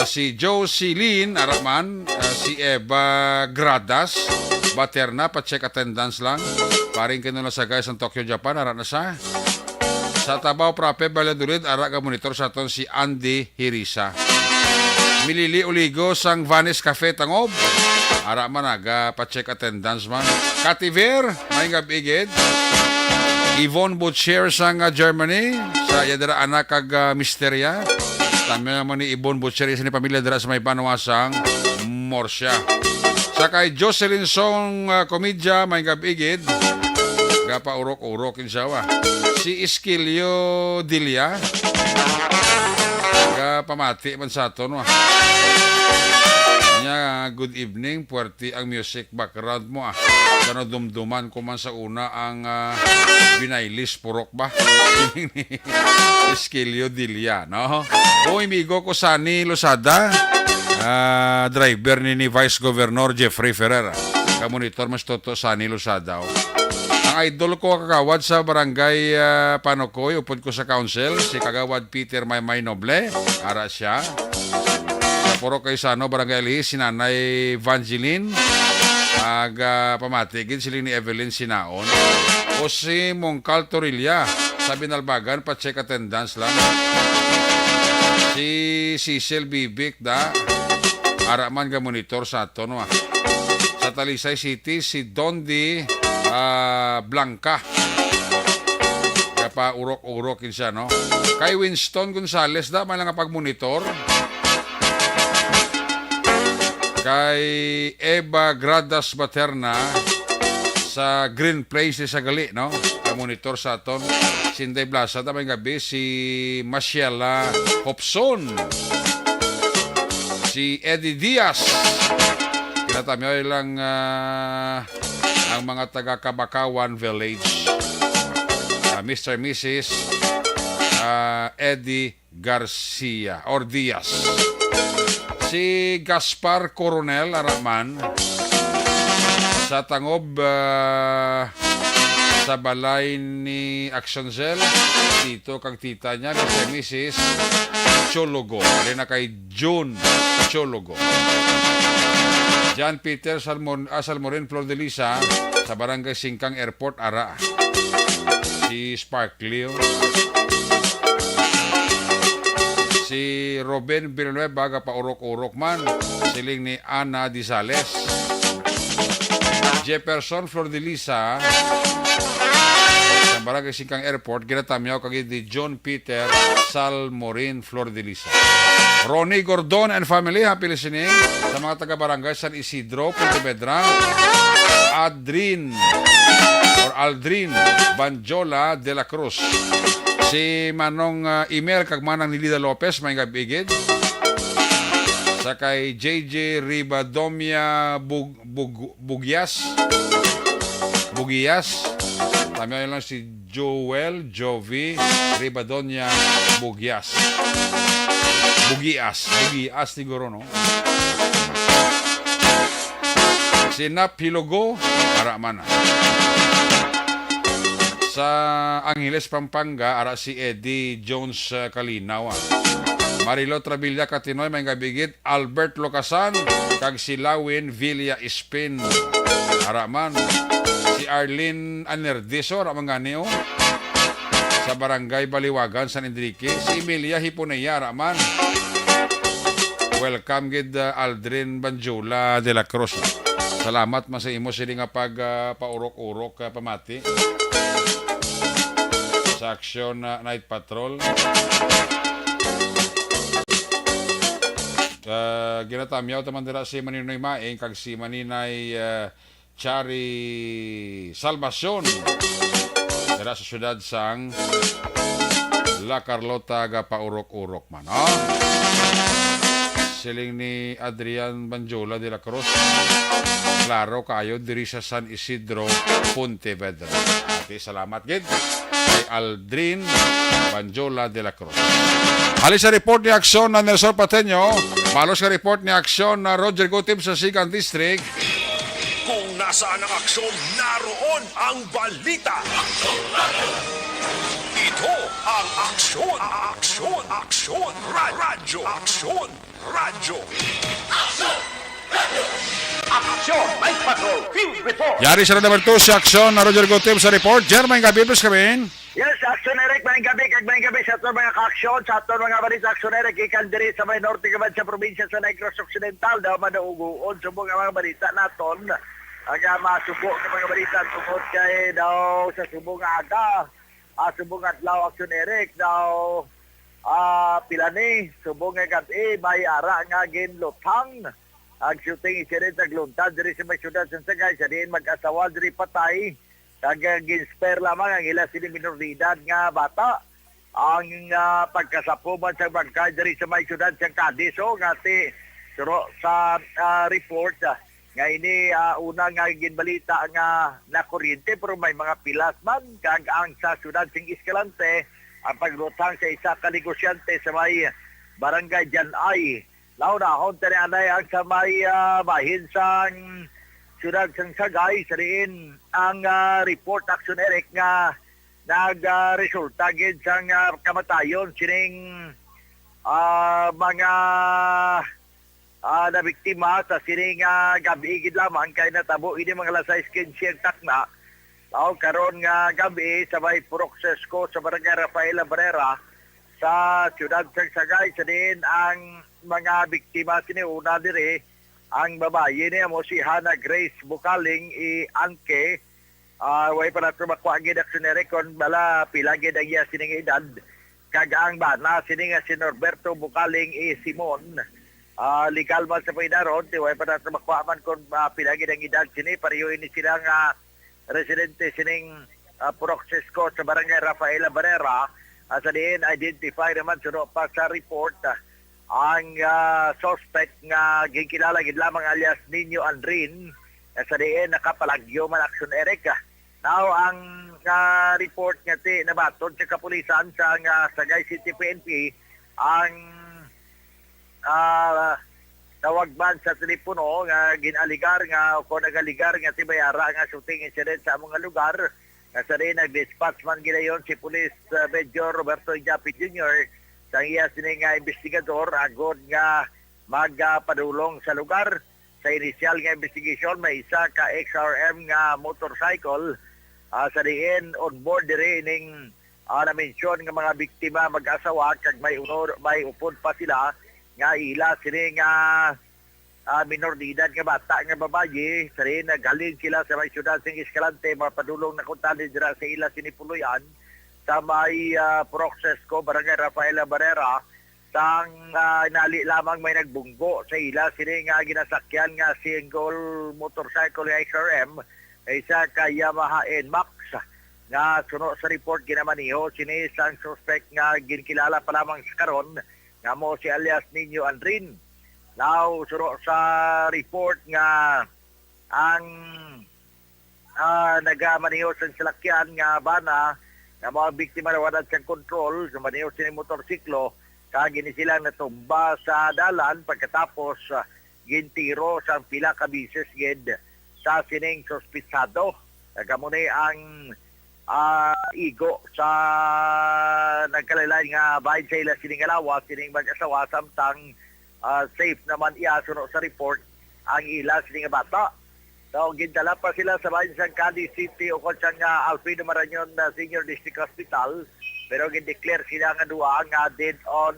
Si Jocelyn Araman, si Eva Gradas, Baterna, pa-check attendance lang. Paring kinula sa guys ng Tokyo, Japan, ara na sa. Sa Tabaw, Prape, Valladolid, ara ka monitor sa aton si Andy Hirisa. Milili Uligo, sang Vanis Cafe, Tangob. Ara managa, pa-check attendance man. Kativer, may gabigid. Yvonne Butcher, sang Germany. Sa yadara anak kag Misteria. Tama naman ni Yvonne Butcher, isa ni pamilya dara sa may panawasang Morsya. Sa kay Jocelyn Song Komedya, may gabigid. Gapa urok-urok insawa. Si Esquilio Dilia. Pamati man sa ato, no? Good evening, puwerti ang music background mo, Gano dumduman ko man sa una ang binailis purok ba? Esquilio Dilia, no? O imigo ko Sani Losada, driver ni Vice Governor Jeffrey Ferrer. Kamonitor mas toto Sani Losada. Ang idol ko kagawad sa barangay Panokoy, upod ko sa council, si kagawad Peter Maymay Noble, ara siya. Sa Puro Kaysano, barangay Elise, si Nanay Vangeline, pamatigid sila ni Evelyn Sinaon. O si Mongcal Torilla, sa Binalbagan, pa-check attendance lang. Si Cecil Bibik, ara man ga monitor sa ato, no? Sa Talisay City, si Dondi Blanca. Kapa urok-urokin siya, no? Kay Winston Gonzales, man lang pag-monitor. Kay Eva Gradas Baterna sa Green Place sa Gali, no? monitor sa aton Sinday Plaza tamay gabi si Marciela Hopson, si Eddie Diaz. Kinatamyo lang ang mga taga Kabakawan Village, Mr. and Mrs. Eddie Garcia or Diaz, si Gaspar Coronel Araman sa Tangob sa balay ni Actionzel, dito kang tita niya, Mr. Mrs. Chologo, rin na kay June Chologo. John Peter Salmorin Flor de Lisa sa Barangay Singkang Airport, Ara. Si Sparkley, si Robin Villanueva, paurok-urok man, siling ni Ana Dizales. Jefferson Flor de Lisa sa Barangay Singkang Airport, ginatamyaw kagid ni John Peter Salmorin Flor de Lisa. Ronnie Gordon and family, happy listening sa mga taga-barangay San Isidro, Pontevedra. Aldrin Banjola de la Cruz. Si Manong email kag Manang Nilida Lopez, may gabigid. Sa kay JJ Ribadomia Bugias. Tama lang si Joel Jovi Ribadonia Bugias siguro, no? Si Nap Hilogo, ara man. Sa Angeles, Pampanga, ara si Eddie Jones Kalinaw. Marilo Trabilla Katinoy, may gabigit. Albert Locasan, kag si Lawin Villa Espin, ara man. Si Arlene Anerdiso, ara man ganyo. Sa Barangay Baliwagan, San Enrique. Si Emilia Hiponeya, ara man. Welcome gid Aldrin Banjola de la Cruz. Salamat man sa imo sila nga pag paurok-urok pamati sa Action Night Patrol. Ginatamyaw taman dira si Maninoy Maeng kag si Maninay Chari Salvacion dira sa syudad sang La Carlota ga paurok-urok man. Siling ni Adrian Banjola de la Cruz. Klaro kayo diri sa San Isidro, Pontevedra. Okay, salamat gid kay Aldrin Banjola de la Cruz. Halis sa report ni Aksyon na Nelson Pateño, malos sa report ni Aksyon na Roger Gutib sa Sigan District. Kung nasaan ang aksyon, naroon ang balita. Ito ang aksyon. Radyo. Aksyon, Night Patrol, Field Report. Yari sa number 2 si Aksyon na Roger Gutib sa report. Jermaine Gabi, please kami. Yes, Aksyon Eric, may gabi sa ito mga ka-aksyon, sa ito mga balita Aksyon Eric, ikan diri sa may norte kaman sa probinsya sa Negros Occidental, daw madaugoon, subong ang mga balita naton, aga masubo ng mga balita tungkol kay daw sa subong aga, subong adlaw Aksyon Eric, daw pilani, subong nga gabi, may ara nga ginlutang, ang shooting isirin sa gluntad, diri sa may syudad sa Sagay, sa diin mag-asawa, diri patay, ginspare lamang ang ila sila minoridad nga bata. Ang pagkasapuman sa bangkay diri sa may syudad sa Cadiz, ngati sa report nga ini una nga ginbalita nga nakuryente pero may mga pilas man kag ang sa syudad sing Escalante ang paglutang sa isa ka negosyante sa may barangay Janay. Law na hon tani anay ang sa may bahin sang syudad sang Sagay sa rin ang report Action Eric nga nag-resulta gid sang kamatayon sining mga na biktima sa sining gabi gid lamang kay natabo ini mga lasay skin siyang takna. Law karon nga gabi sa may Purok Sesco sa barangay Rafaela Barrera sa syudad sang Sagay sa rin ang mga biktima siniuna dire. Ang babae niya mo si Hannah Grace Bukaling Anke, way pa natin makuagin aksyonere kon bala pilagin ang iya sining edad. Kagaang bana sining si Norberto Bukaling Simon. Legal man sa pinaron, way pa natin makuaman kon pilagin ang edad sini. Pariyo ini silang residente sining Proxesco sa Barangay Rafaela Barrera. Sa diin, identify naman suno pa sa report ang suspect nga gikilala gid lamang alias Nino Andrin. Sa diin, nakapalagyo man action Eric. Now, ang report nga ti nabaton sa kapulisan sa Sagay City PNP ang tawagban sa telepono nga ginaligar nga o kung nagaligar nga ti bayara nga shooting incident sa among lugar. Sa rin nag-dispatch man ginayon si Police Major Roberto Japi Jr. sa iya sining investigador agod nga magpadulong sa lugar. Sa initial nga investigation may isa ka XRM nga motorcycle. Sa diin on board dire ning na-mention nga mga biktima mag-asawa kag may upod pa sila nga ila sini nga minor de edad nga bata nga babaye. Sa rin nagaling sila sa may syudad sing Escalante mapadulong na kuntani dira sa ila sinipuluyan sa may Proxesco Barangay Rafaela Barrera sang nali lamang may nagbunggo sa ila sini nga ginasakyan nga single motorcycle XRM isa ka Yamaha NMAX nga suno sa report ginamaniho sini sang suspect nga ginkilala pa lamang sa karon nga mo si alias Nino Andrin. Now, suno sa report nga ang nagamaniho sa salakyan nga bana nga mga biktima na wadan sa control sa maniho sini motorsiklo kag gini sila natumba sa dalan pagkatapos gintiro sa pila ka bisis gid sa sining suspitsado. Kamunay ang igo sa nagkalaylay nga bahin sa ila sining alawa, sining mag-asawa samtang safe naman iya suno sa report ang ila sining bata. So gindala pa sila sa bahin sa Cadiz City o kung nga Alfredo Marañon Senior District Hospital pero gindeclare sila nga duwa nga dead on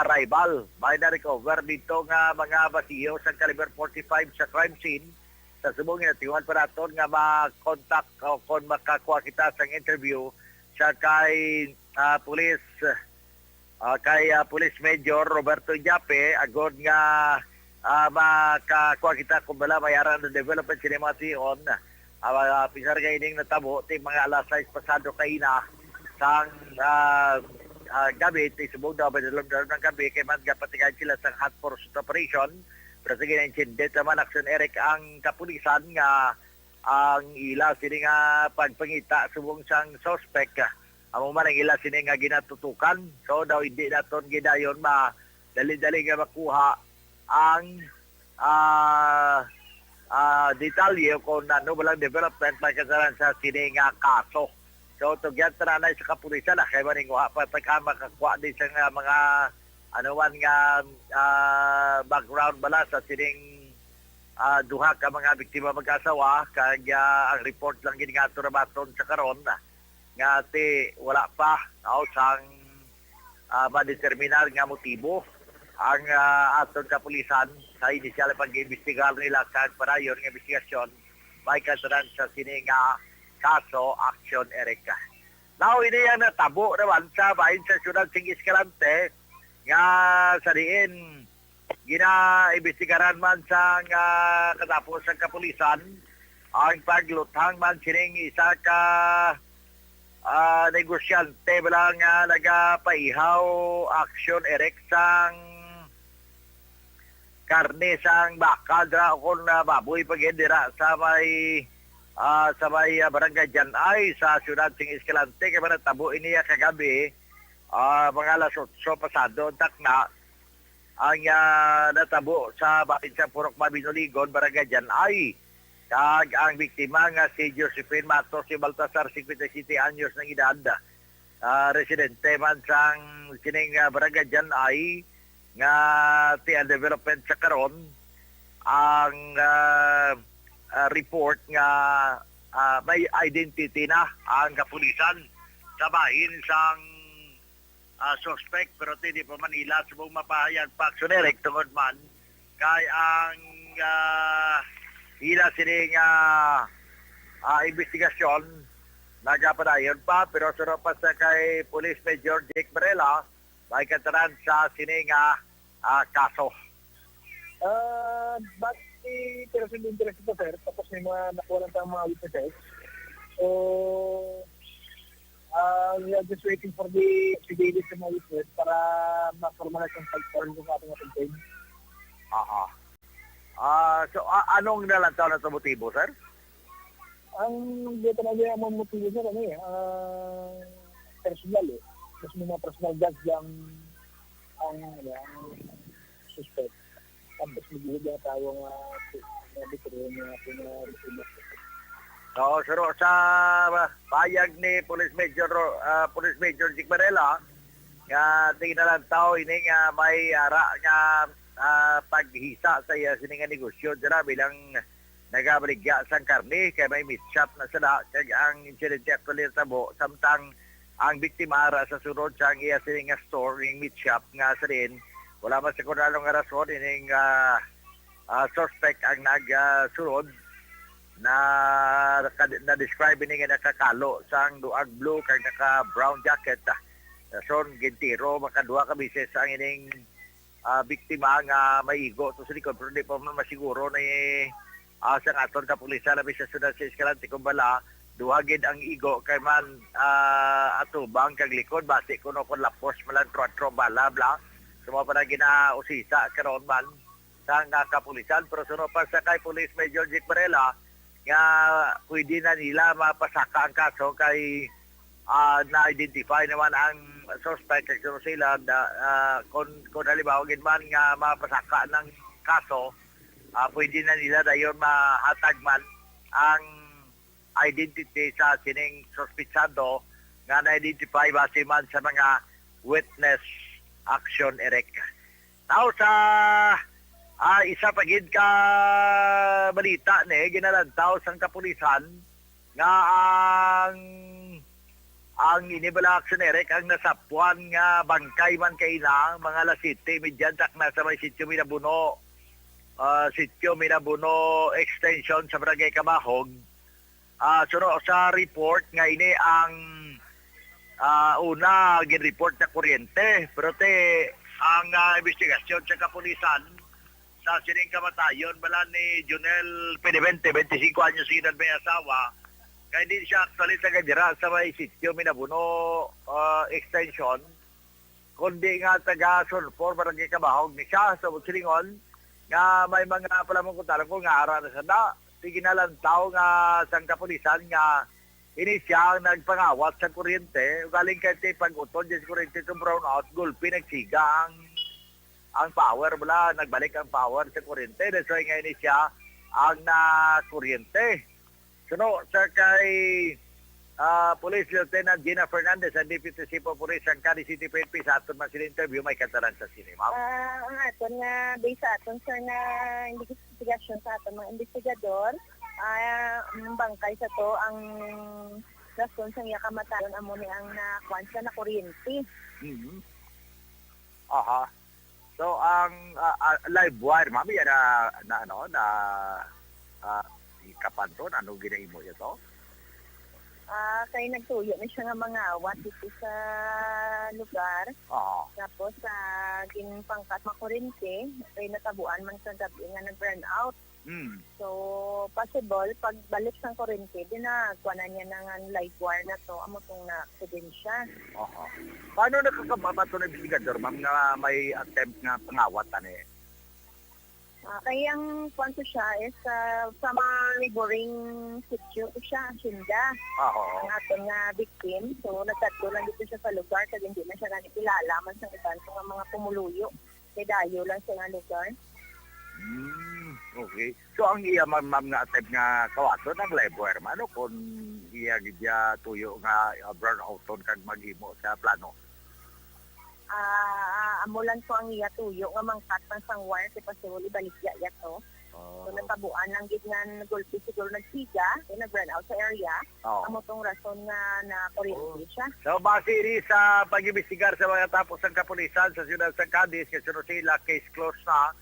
arrival. May na-recover dito nga mga basiyo sa caliber 45 sa crime scene. Sa subong natiwan pa naton nga ma-contact o kung makakuha kita sa interview sa kay Police Major Roberto Jape agod nga makakuha kita kung bala mayaran ng development cinemation pisar gaining natabo ti mga alas 6 pasado kaina sang gabi ti subong daw ba ng gabi kay man gapatigan sila sa hot pursuit operation. Pero sige na incident naman action Eric ang kapulisan nga ang ila sini nga pagpangita subong sang suspect amo man ang ila sini nga ginatutukan so daw hindi naton gidayon dali-dali nga makuha ang detalye kung ano walang development pagkasaran sa sini nga kaso. So tugyan taranay sa kapulisan kay maning wa pa makakuha din sa mga anuan nga background bala sa sining duha ka mga biktima mag-asawa kag ang report lang gid nga turabaton sa karon nga ti wala pa sang ma-determinar nga motibo ang aton kapulisan sa inisyal pag-iimbestigar nila kag parayon nga investigasyon may kasaran sa sining kaso action Erika. Now ini ang natabo naman sa bahin sa syudad sing Escalante nga sa diin gina-imbestigaran man sa katapos ng kapulisan ang paglutang man sining isa ka negosyante bala nga nagapaihaw action Eric sang karne sang baka dra kon baboy pagedira sa may barangay Janay sa syudad sing Escalante kay man tabo iniya kagabi mga alas 8 pasado takna ang natabo sa bakin sa Purok Mabinoligon barangay Janay kag ang biktima nga si Josephine Matos si Baltasar 57 anyos ng edad residente man sang sining barangay Janay nga ti development sa karon ang report nga may identity na ang kapulisan sa bahin sang suspect pero hindi pa Manila subong mapahayag pa action Eric tungod man kay ang ila sining investigasyon nagapadayon pa pero sunod pa sa kay Police Major Jake Barela may kataran sa sining kaso. But pero sa interest po sir tapos may mga nakuha lang tayong mga witnesses So, we are just waiting for the affidavit sa mga witness para ma-formalize ang pag-form ng ating complaint. Aha. So, anong nalantaw na sa motibo, sir? Ang dito na yung mga motibo sir, personal Mas mga personal gags ang suspect. Tapos magiging na tayong bitro na pinag-report. So, sir, sa payag ni Police Major Jig Varela, nga tingnalantaw ini nga may ara nga paghisa sa iya sininga negosyo dira bilang nagabaligya sang karne kay may meat shop na sila kay ang incident actually tabo samtang ang biktima ara sa sunod sa iya sininga store ning meat shop nga sa rin wala man sa kunalong nga rason ining suspect ang nagsunod na describe ni nga nakakalo sang duag blue kag naka brown jacket son gintiro makaduha ka bises ang ining biktima nga maigo to sa likod pero di pa man masiguro na sa aton kapulisan labi sa Sudan sa Escalante Kumbala duhagid ang igo kay man atubang kag likod base kuno kon lapos malan tro bala bla sumo pa na ginausisa karon man sa nga kapulisan pero suno pa sa kay Police Major Jig Varela nga pwede na nila mapasaka ang kaso kay na-identify naman ang suspect kay sila kung halimbawa man nga mapasaka ng kaso pwede na nila dayon mahatag man ang identity sa sining suspitsado nga na-identify base man sa mga witness action erect. Now sa isa pagid ka balita ni ginalantaw sang kapulisan nga ang inibala action erect ang nasapuan nga bangkay man kay na mga lasite medyantak na sa may sitio Minabuno extension sa Barangay Kamahog. Suro sa report nga ini ang una gin-report na kuryente pero ang investigasyon sa kapulisan sa sining kamatayon bala ni Junel Pinevente 25 anyos edad may asawa kaya hindi siya actually taga-dira sa may sitio Minabuno extension kundi nga taga-Sulphur Barangay Kamahog ni siya sa Butsilingon nga may mga palamang kutalang ko nga ara na sada tiginalantaw nga sang kapulisan nga ini siya ang nagpangawat sa kuryente galing kay pag-uton sa kuryente sa brown out gulpi nagsiga ang power bala nagbalik ang power sa kuryente so nga ini siya ang na kuryente suno sa kay Police Lieutenant Gina Fernandez ang Deputy Chief of Police ang Cali City PNP sa aton man sila interview may katalan sa cinema. Ang aton nga based sa aton sir nga investigasyon sa aton mga investigador bangkay sa to ang rason sa iya kamatayon amo ni ang nakuan sa na kuryente. Aha. So ang live wire mami na kapanton ano ginaimo ito? Kaya nagtuyo na siya nga mga awat dito sa lugar. Tapos ginpangkat makurente, kaya natabuan man sa gabi nga nag-burn out. So, possible, pag balik sa kurente, kuha niya ng live wire na to, amo itong na-accident siya. Paano nakakababa ito ng investigador, ma'am, na may attempt na pangawatan eh? Kaya ang kwanto siya is sa mga neighboring sitio siya, Shinda. Ang ating victim. So, nagtatlo lang dito siya sa lugar kasi hindi na siya kilala man sa iban sa mga pumuluyo. Kaya dayo lang sa nga lugar. Okay. So, ang iya ma'am nga attempt nga kawason ang live wire, mano kung iya gidya tuyo nga burn outon kag maghimo sa plano? Amulan ko ang iya tuyo nga mangkat ng sang wire si pasuli baligya yato. So natabuan lang gid nga gulpi siguro nagsiga, nag-burn out sa area. Amo tong rason nga na kuryente siya. So base ri sa pag-imbestigar sa mga tapos ng kapulisan sa siyudad sa Cadiz kasi sila case closed na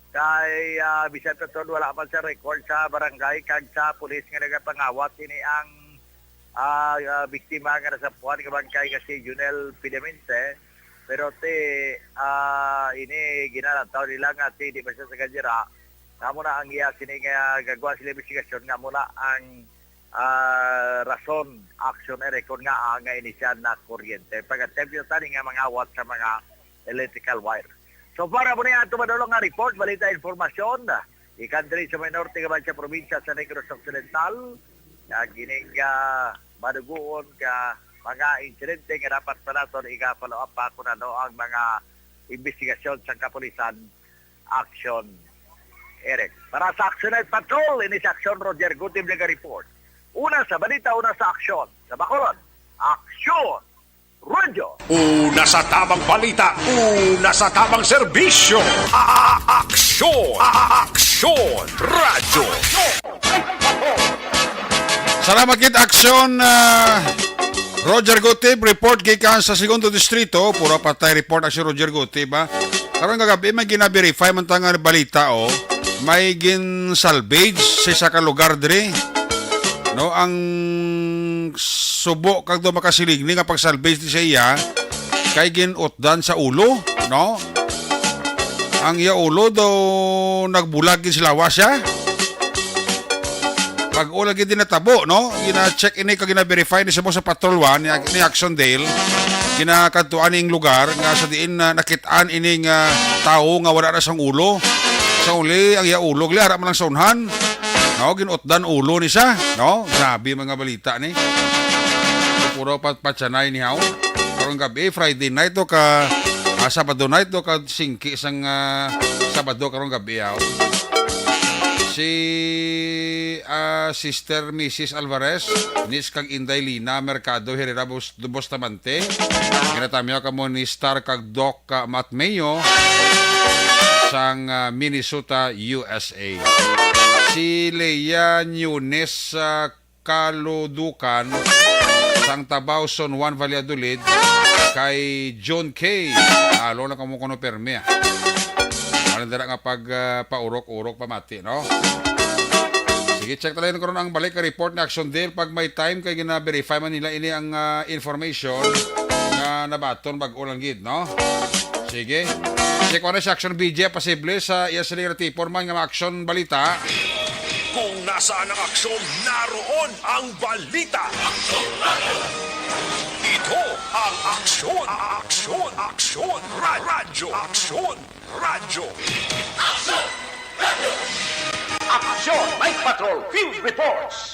kay bisan taton wala pa sa record sa barangay kag sa pulis nga nagapangawat ini ang biktima nga nasapuan nga bangkay kasi Junel Pinevente. Pero ini ginalantaw nila nga di ba siya sa Gajira nga muna ang iya sini nga gagawa sila investigasyon nga muna ang rason action kon nga nga inisyan na kuryente pag-attempt yun tani nga mga awat sa mga electrical wire. So para mo niya ito madulong nga report, balita informasyon ikan diri sa may norte nga sa probinsya sa Negros Occidental gining maduguon ka mga insidente nga dapat pa naton i-follow up pa kung ano ang mga investigasyon sa kapulisan action Eric. Para sa Action Night Patrol, ini sa Action Roger Gutib nga report. Una sa balita, una sa aksyon. Sa Bacolod, Action Radyo. Una sa tamang balita, una sa tamang serbisyo. Aksyon! Aksyon! Radyo! Salamat kit Aksyon Roger Gutib, report gikan sa segundo distrito. Puro patay report Aksyon Roger Gutib ha. Karon kagabi may gina-verify man tangan balita may gin salvage sa isa ka lugar dire. No, ang subo kag do makasiligni nga pag salvage di sa iya kay gin utdan sa ulo, no? Ang iya ulo do nagbulag gin silawas siya. Pag ulag gid natabo, no? Gina-check ini kag gina-verify ni sa Patrol 1 ni Actiondale. Ginakadtuan ning lugar nga sa diin nakitaan ining tao nga wala na sang ulo. Sa uli ang iya ulo gliara man lang saunhan. No, ginutdan ulo ni siya, no? Grabe mga balita ni. Puro patsanay ni haw. Karong gabi Friday night to ka Sabado night to ka singki sang Sabado karong gabi haw. Si Sister Mrs. Alvarez nis kag Inday Lina Mercado Herrera Bustamante. Ginatamyo ka mo ni Star kag Doc Matmeo sang Minnesota, USA. Si Leia Nunes Kaludukan sang Tabauson 1 Valladolid kay John K. Alo na kamo kuno perme. Malandara nga pag paurok-urok pamati, no? Sige, check talaga ko ron ang balik ka report na Actiondale pag may time kay gina-verify man nila ini ang information nga nabaton bag-ulang gid, no? Sige. Check ko na sa Action BJ posible sa iya sila tipor man nga action balita. Kung nasaan ang aksyon, naroon ang balita. Ito ang aksyon. Aksyon. Aksyon. Radyo. Aksyon. Radyo. Aksyon. Night Patrol Field Reports.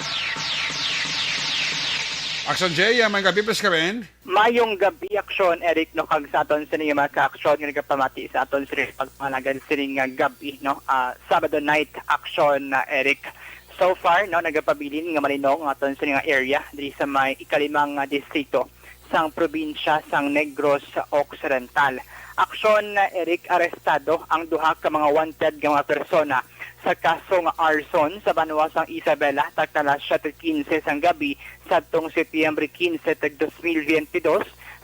Action J, may gabi plus ka rin? Mayong gabi aksyon, Eric, no, kag sa aton sa mga ka-aksyon nga nagapamati sa aton sa pagpanagan sa nga gabi, no, Sabado night action na Eric. So far, no, nagapabilin nga malinong aton sa nga area diri sa may ikalimang distrito sang probinsya sang Negros Occidental. Aksyon na Eric, arestado ang duha ka mga wanted nga mga persona sa kaso nga arson sa Banwa sang Isabela tagtala 7:15 sang gabi sadtong Setyembre 15 tag 2022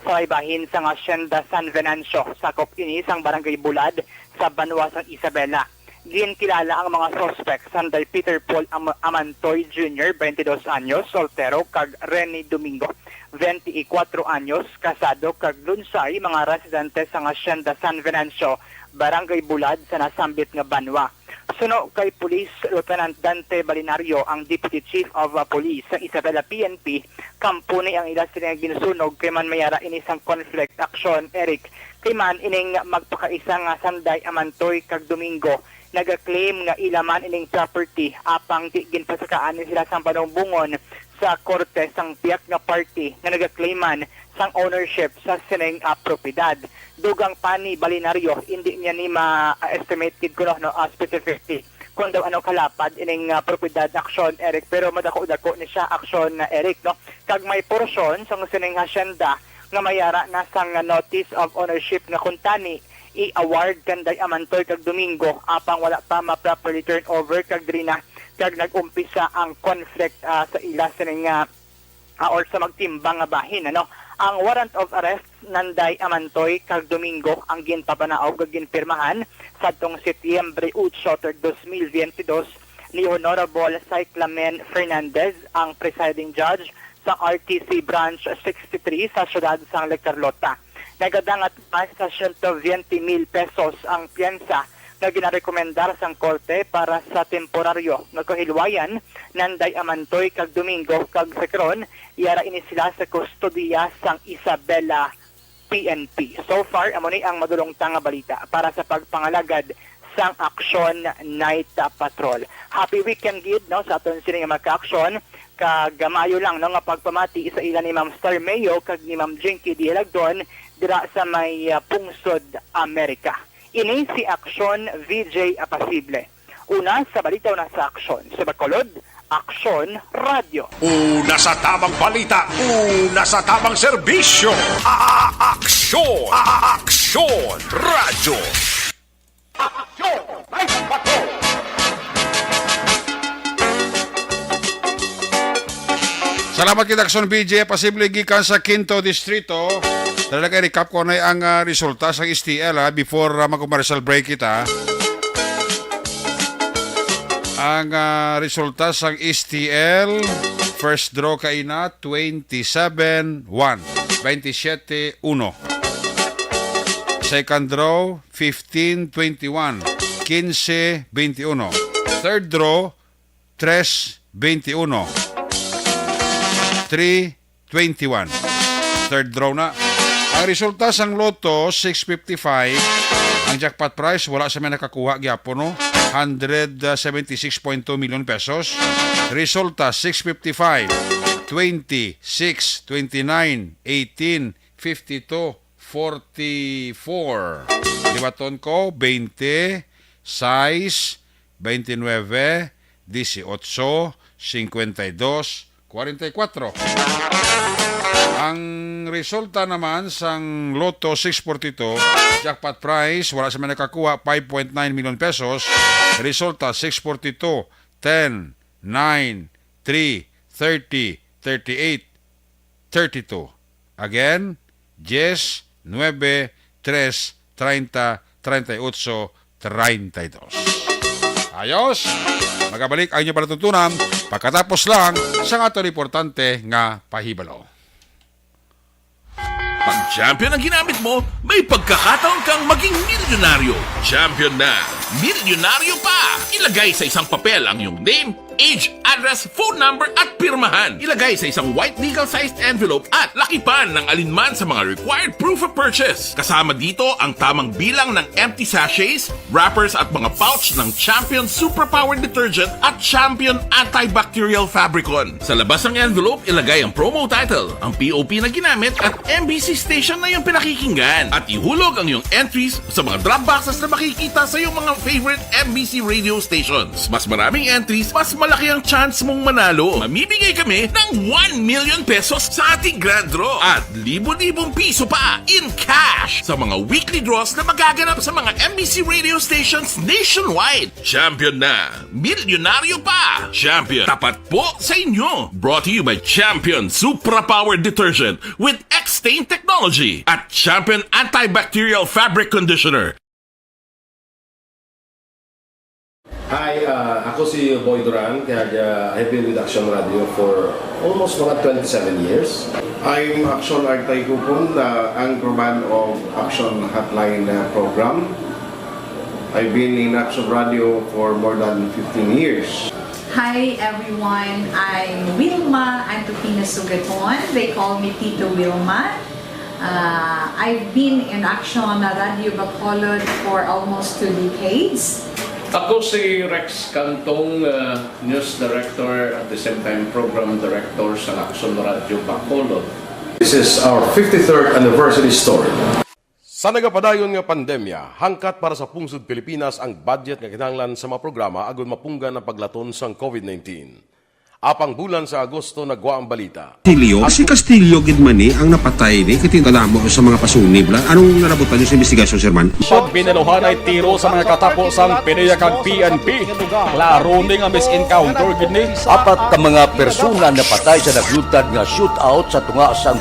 sa ibahin sang Hacienda San Venancio sakop ini sang Barangay Bulad sa Banwa sang Isabela. Ginkilala ang mga suspect sanday Peter Paul Amantoy Jr., 22 anyos, soltero, kag Rene Domingo, 24 anyos, kasado, kag lunsay, mga residente sa Hacienda San Venancio, Barangay Bulad sa nasambit nga Banwa. Suno kay Police Lieutenant Dante Balinario, ang Deputy Chief of Police sa Isabela PNP, kampuni ang ila sila ginusunog kay man mayara inisang conflict action, Eric, kay man ining magpakaisang sanday Amantoy kag Domingo, nag-claim nga ilaman ining property apang di ginpasakaan sila sang panumbungon sa korte sang piyak nga party nga nag-claiman sang ownership sa sining propiedad. Dugang pani Balinario, hindi niya ni ma-estimate kid ko no specifically kung daw ano kalapad ining propiedad action, Eric, pero madako-dako ni siya action na Eric, no? Kag may portion sang sining hacienda nga mayara na sang notice of ownership nga kuntani i-award kanday Amantoy kag Domingo apang wala pa ma-properly turn over kag drina kag nag-umpisa ang conflict sa ila sining or sa magtimbang nga bahin, ano. Ang warrant of arrest nanday Amantoy kag Domingo ang ginpapanaog kag ginpirmahan sadtong Setyembre 8, 2022 ni Honorable Cyclamen Fernandez, ang presiding judge sa RTC Branch 63 sa siyudad sang Carlota. Nagadangat pa sa 120,000 pesos ang piyansa nga ginarekomendar sang korte para sa temporaryo nga kahilwayan nanday Amantoy kag Domingo kag Sekron iyara ini sila sa kustodiya sang Isabela PNP. So far, amo ni ang madulong nga balita para sa pagpangalagad sang Aksyon Night Patrol. Happy weekend gid no sa aton sini nga magka-aksyon kagamayo lang no nga pagpamati sa ila ni Ma'am Star Mayo kag ni Ma'am Jinky Dielagdon dira sa may pungsod Amerika. Ini si Aksyon VJ Apasible. Una sa balita na sa Aksyon. Sa Bacolod, Aksyon Radio. Una sa tamang balita, una sa tamang serbisyo. Aksyon! Aksyon! Radyo! Aksyon! Night Patrol! Salamat kita Aksyon BJ, pasible gikan sa Quinto Distrito. Talaga recap ko na ang resulta sa STL before mag-commercial break kita. Ang resulta sa STL, first draw kaina 27-1, 27-1. Second draw 15-21, 15-21. Third draw 3-21, 3-21. Third draw na. Ang resulta sang loto 655. Ang jackpot price wala sa may nakakuha gyapon no. 176.2 million pesos. Resulta 655, 26, 29, 18, 52, 44. Libaton ko 20, 6, 29, 18, 52, 44. Ang resulta naman sang Lotto 642, jackpot price, wala sa may nakakuha, 5.9 million pesos. Resulta 642, 10, 9, 3, 30, 38, 32. Again, 10, 9, 3, 30, 38, 32. Ayos! Magabalik ang inyong palatuntunan pagkatapos lang sa ato importante nga pahibalo. Pag champion ang ginamit mo, may pagkakataon kang maging milyonaryo. Champion na, milyonaryo pa! Ilagay sa isang papel ang iyong name, age, address, phone number at pirmahan. Ilagay sa isang white legal-sized envelope at lakipan ng alinman sa mga required proof of purchase. Kasama dito ang tamang bilang ng empty sachets, wrappers at mga pouch ng Champion Superpower Detergent at Champion Antibacterial Fabricon. Sa labas ng envelope, ilagay ang promo title, ang POP na ginamit at MBC station na yung pinakikinggan. At ihulog ang iyong entries sa mga drop boxes na makikita sa iyong mga favorite MBC radio stations. Mas maraming entries, mas malaki ang chance mong manalo. Mamimigay kami ng 1 million pesos sa ating grand draw at libo-libong piso pa in cash sa mga weekly draws na magaganap sa mga MBC radio stations nationwide. Champion na, milyonaryo pa. Champion, tapat po sa inyo. Brought to you by Champion Superpower Detergent with X-Stain Technology at Champion Antibacterial Fabric Conditioner. Hi, ako si Boy Duran, kaya I've been with Aksyon Radio for almost mga 27 years. I'm Aksyon Artay Kupon, anchorman of Aksyon Hotline program. I've been in Aksyon Radio for more than 15 years. Hi everyone, I'm Wilma Antopina Sugaton. They call me Tito Wilma. I've been in Aksyon Radio Bacolod for almost 2 decades. Ako si Rex Cantong, News Director at the same time Program Director sa Aksyon Radio Bacolod. This is our 53rd anniversary story. Sa nagapadayon nga pandemya, hangkat para sa pungsod Pilipinas ang budget nga kinahanglan sa mga programa agon mapunggan ang paglaton sang COVID-19. Apang bulan sa Agosto nagwa ang balita. Castillo, si Castillo gidmani ang napatay ni kitingkalamo sa mga pasunib. Anong narabutan niyo sa investigasyon, Sir Man? Binaluhan ay tiro sa mga katapos ang PNP kag PNP. Klaro ni nga misencounter gid ni. Apat ka mga persona na patay sa naglutad nga shootout sa tunga sang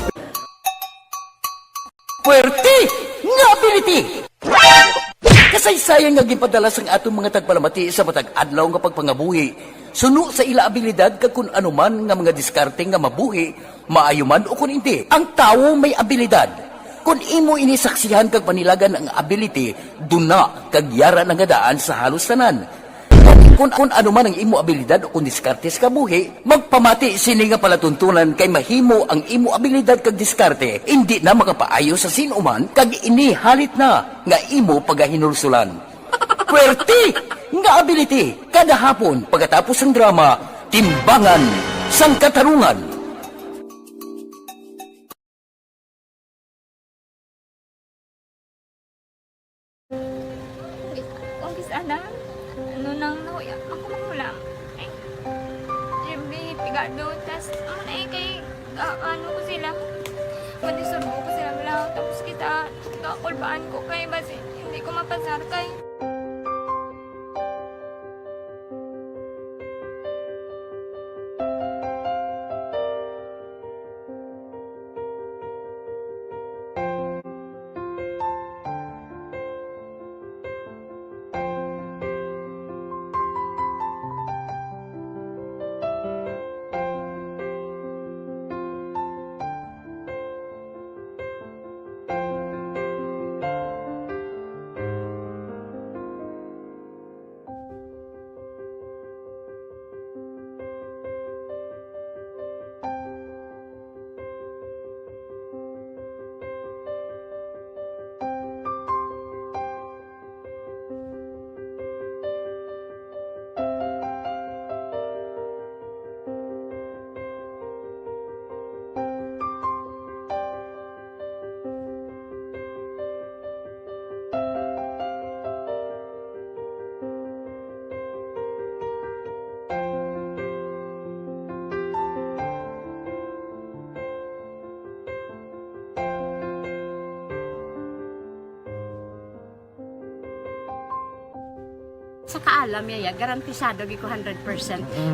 Puerte nga ability. Kasaysayan nga gipadala sang atong mga tagpalamati sa matag adlaw nga pagpangabuhi. Suno sa ila abilidad kag kun anuman nga mga diskarte nga mabuhi, maayo man o kun hindi. Ang tawo may abilidad. Kung imo inisaksihan kag panilagan ang ability, duna kag yara nga daan sa halos tanan. Kung ano man ang imo abilidad o kung diskarte sa kabuhi, magpamati sini nga palatuntunan kay mahimo ang imo abilidad kag diskarte, hindi na makapaayo sa sinuman kag inihalit na nga imo pagahinulsulan. Pwerte nga ability kada hapon pagkatapos ng drama, Timbangan sang Katarungan. Sana, ano nang nahuya, ako magulang. Ay, siyempre, pigado, tas, kay, ano ko sila, madisurbo ko sila lang, tapos kita, kakulbaan ko kay, basi, hindi ko mapasar kay. Sa kaalam yaya, garantisado gi ko 100%.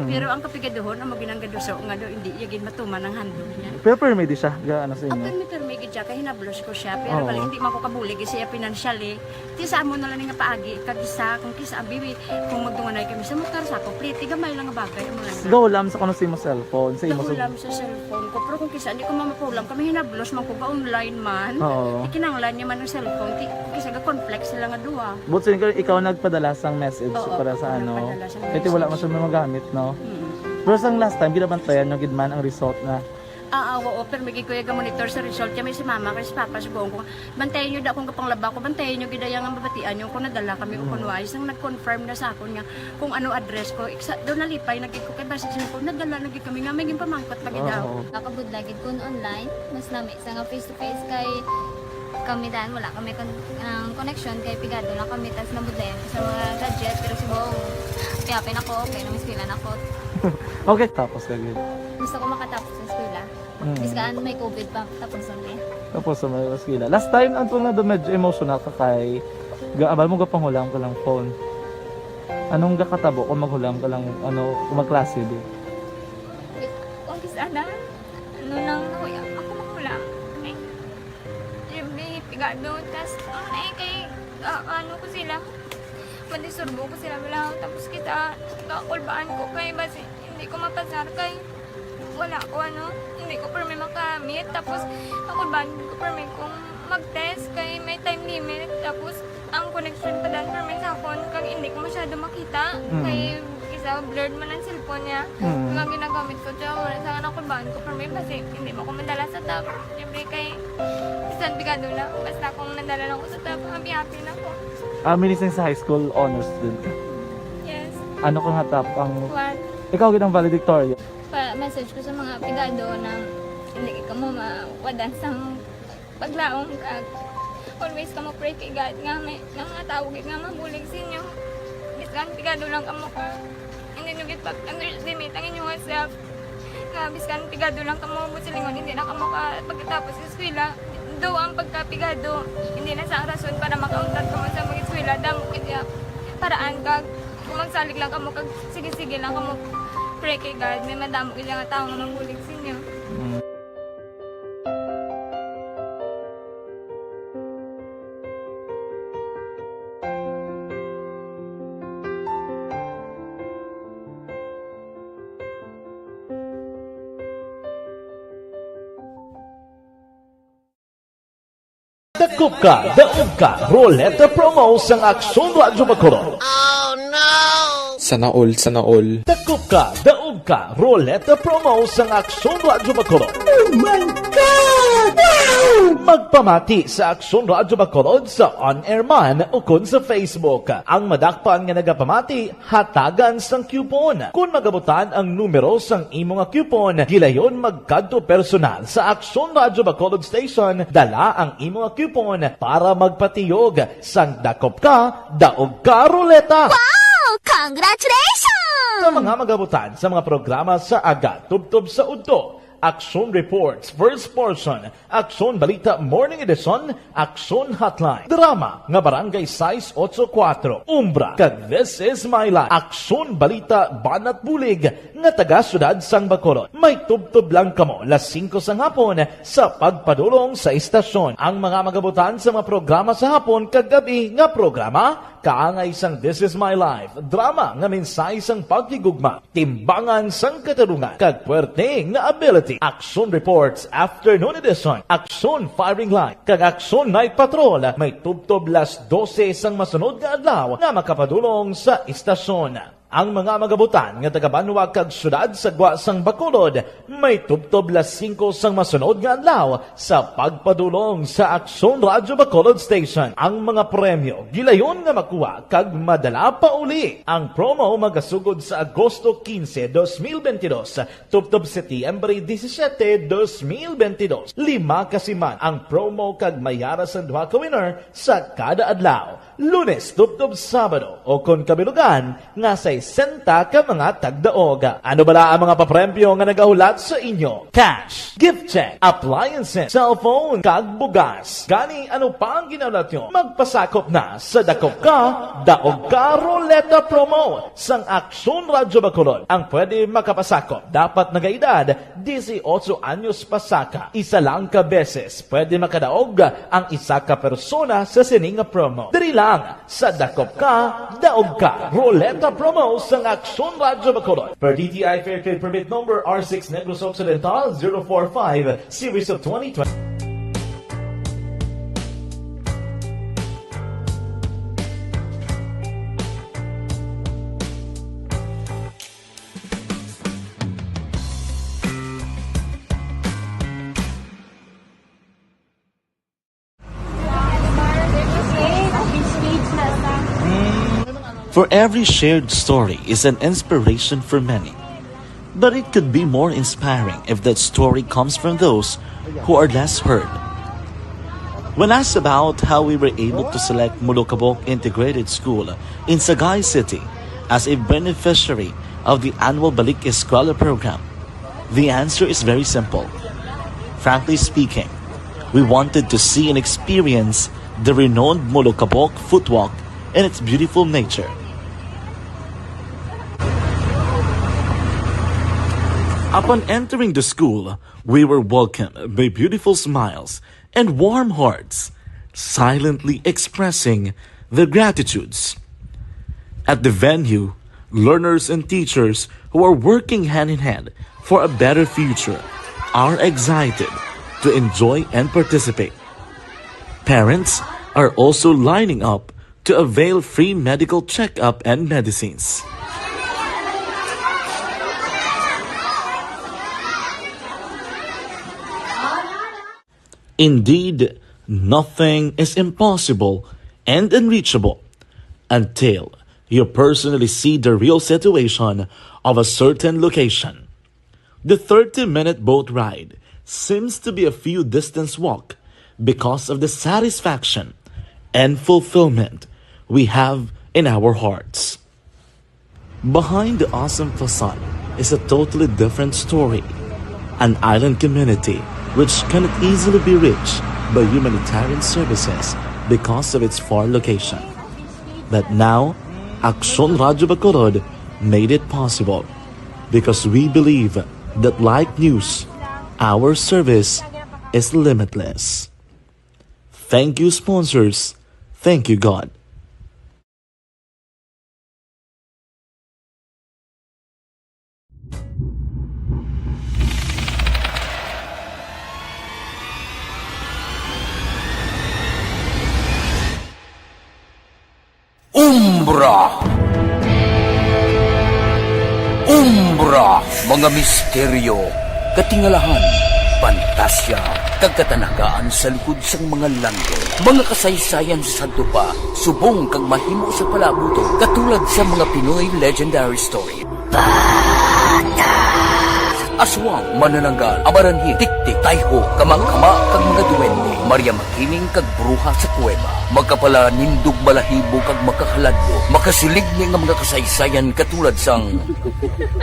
Pero ang kapigaduhon, ang maginanggaduso, nga do, hindi yagin matuman ang handog niya. Pero permedi siya, gaano sa inyo? Permit siya, kaya hinablos ko siya. Pero bali, hindi man ko kabulig siya financially. Tisa mo na lang nga paagi, kagisa, kung kisa ang bibi, kung magdunganay kami sa motor sa ako, plate, gamay lang nga bagay. Gawlam sa kano sa imo cellphone? Gawlam sa cellphone ko. Pero kung kisa, hindi ko mamapulam, kami hinablos man ko ba online man. Ikinanglan niya man ng cellphone, kisa ga complex sila nga duwa. But ikaw nagpadala sang message para sa ano? Kasi wala man siya magamit, no? Pero sang last time, ginabantayan nyo gidman ang result na oo, pero may kuya monitor sa result kami si mama kasi si papa si buong ko. Bantayan nyo da kung kapang laba ko, bantayan nyo gidayang ang babatian nyo kung nadala kami kung kunwais. Ang nag-confirm na sa akin nga kung ano address ko. Doon nalipay, nagig ko kay basta ko, nadala nagig kami nga, may pamangkot lagi daw. Kakabudlagid kun online, mas lami sa nga face-to-face kay kami dahil wala kami connection kay pigado lang kami tas nabudlayan sa mga gadget pero si buong piyapin ako, okay na miskilan ako. Okay, tapos kagad. Gusto ko makatapos sa eskwela. Biskaan may COVID pa, tapos ulit. Tapos sa may eskwela. Last time, ang na medyo emotional ka kay abal mo gapanghulam ka lang phone. Anong gakatabo kung maghulam ka lang, kung magklase di? Kung sana, ano nang nahuya, ako maghulam. Siyempre, pigado, tas kay, ano ko sila, madisurbo ko sila lang, tapos kita, kakulbaan ko kay, basi, hindi ko mapasar kay, wala ko hindi ko permi makamit, tapos kakulbaan ko permi kung mag-test kay may time limit, tapos ang connection pa dan permi sa phone kag hindi ko masyado makita, kay isa blurred man ang cellphone niya, mga ginagamit ko siya, wala sa kakulbaan ko permi, basi, hindi mo ko madala sa tab, siyempre kay, isang bigado lang, basta kung nadala lang ko sa tab, happy na ko. Minising sa high school honors student ka? Yes. Ano kang hatap ang... What? Ikaw ginang valedictorian? Message ko sa mga pigado na hindi ka mo mawadan sa paglaong kag always ka mo pray kay God nga may mga tawag nga mabulig sa inyo. Biskan pigado lang ka mo ka. Hindi nyo git pag-underestimate ang inyong self. Nga biskan pigado lang ka mo busilingon hindi na ka mo ka pagkatapos sa eskwela. Do ang pagkapigado, hindi na sa rason para makauntat ka mo sa mga eskwela. Damo kaya paraan kag kung magsalig lang ka mo kag sige-sige lang ka mo pray kay God. May madamo kaya nga tao nga mabulig sa inyo. Dakop ka, daog ka, Roleta promo sang Aksyon Radyo Bacolod. Sana all. Dakop ka, daog ka, Roleta promo sang Aksyon Radyo Bacolod. Oh my God! Wow! Magpamati sa Aksyon Radyo Bacolod sa on-air man o kun sa Facebook. Ang madakpan nga nagapamati, hatagan sang coupon. Kung magabutan ang numero sang imo nga coupon, gilayon magkadto personal sa Aksyon Radyo Bacolod Station, dala ang imo nga coupon para magpatiyog sang dakop ka, daog ka, Roleta. Wow! Congratulations! Sa mga magabutan sa mga programa sa Aga Tubtob sa Udto, Aksyon Reports First Portion, Aksyon Balita Morning Edition, Aksyon Hotline, Drama nga Barangay 684, Umbra, kag This Is My Life, Aksyon Balita Banat Bulig nga taga Syudad Sang Bacolod. May tubtob lang kamo las 5 sang hapon sa pagpadulong sa istasyon. Ang mga magabutan sa mga programa sa hapon kag gabi nga programa kaangay sang This Is My Life, drama nga mensahe sang pagtigugma, timbangan sang katarungan, kag puwerte nga ability. Aksyon Reports Afternoon Edition, Aksyon Firing Line, kag Aksyon Night Patrol. May tubtob las 12 sang masunod nga adlaw nga makapadulong sa istasyon. Ang mga magabutan nga taga Banwa kag Syudad sa Sang Bacolod may tubtob las 5 sang masunod nga adlaw sa pagpadulong sa Aksyon Radyo Bacolod Station. Ang mga premyo gilayon nga makuha kag madala pa uli. Ang promo magasugod sa Agosto 15, 2022 tubtob Setyembre 17, 2022. 5 kasiman ang promo kag mayara sa duha ka winner sa kada adlaw. Lunes tubtob Sabado o kon kabilugan nga sa 60 ka mga tagdaog. Ano bala ang mga papremyo nga nagahulat sa inyo? Cash, gift check, appliances, cellphone, kag bugas. Gani ano pa ang ginaulat nyo? Magpasakop na sa Dakop Ka, Daog Ka Roleta Promo sang Aksyon Radyo Bacolod. Ang pwede makapasakop dapat nagaedad 18 anyos pasaka. Isa lang ka beses pwede makadaog ang isa ka persona sa sining promo. Diri lang sa Dakop Ka, Daog Ka Roleta Promo sang Aksyon Radyo Bacolod. Per DTI Fair Trade Permit Number R6 Negros Occidental 045 Series of 2020. For every shared story is an inspiration for many. But it could be more inspiring if that story comes from those who are less heard. When asked about how we were able to select Mulukabok Integrated School in Sagay City as a beneficiary of the annual Balik Eskwela program, the answer is very simple. Frankly speaking, we wanted to see and experience the renowned Mulukabok footwalk and its beautiful nature. Upon entering the school, we were welcomed by beautiful smiles and warm hearts, silently expressing their gratitudes. At the venue, learners and teachers who are working hand in hand for a better future are excited to enjoy and participate. Parents are also lining up to avail free medical checkup and medicines. Indeed, nothing is impossible and unreachable until you personally see the real situation of a certain location. The 30-minute boat ride seems to be a few distance walk because of the satisfaction and fulfillment we have in our hearts. Behind the awesome facade is a totally different story, an island community which cannot easily be reached by humanitarian services because of its far location. But now, Aksyon Radyo Bacolod made it possible because we believe that like news, our service is limitless. Thank you, sponsors. Thank you, God. Umbra. Umbra, mga misteryo, katingalahan, pantasya, kagkatanagaan sa likod sang mga lando, mga kasaysayan sa dupa, subong kag mahimo sa palabuto, katulad sa mga Pinoy legendary story. Aswang, manananggal, amaranhi, tiktik, tayho, kamang-kama, kag mga duwende, Maria Makining kag bruha sa kuweba, magkapala nindog balahibo kag makahaladlo, makasilig ni nga mga kasaysayan katulad sang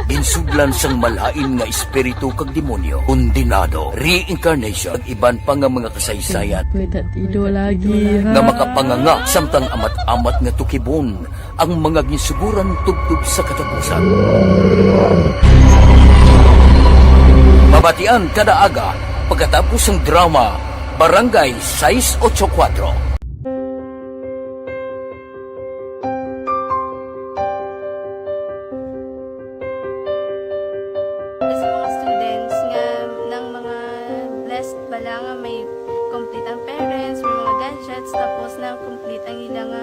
ginsudlan sang malain nga espiritu kag demonyo, kondinado, reincarnation, kag iban pa nga mga kasaysayan nga makapanganga samtang amat-amat nga tukibon ang mga ginsuguran tubtub sa katapusan. Mabatian kada aga pagkatapos ng drama Barangay 684. Sa mga students nga ng mga blessed bala nga may complete ang parents, may mga gadgets, tapos na complete ang ilang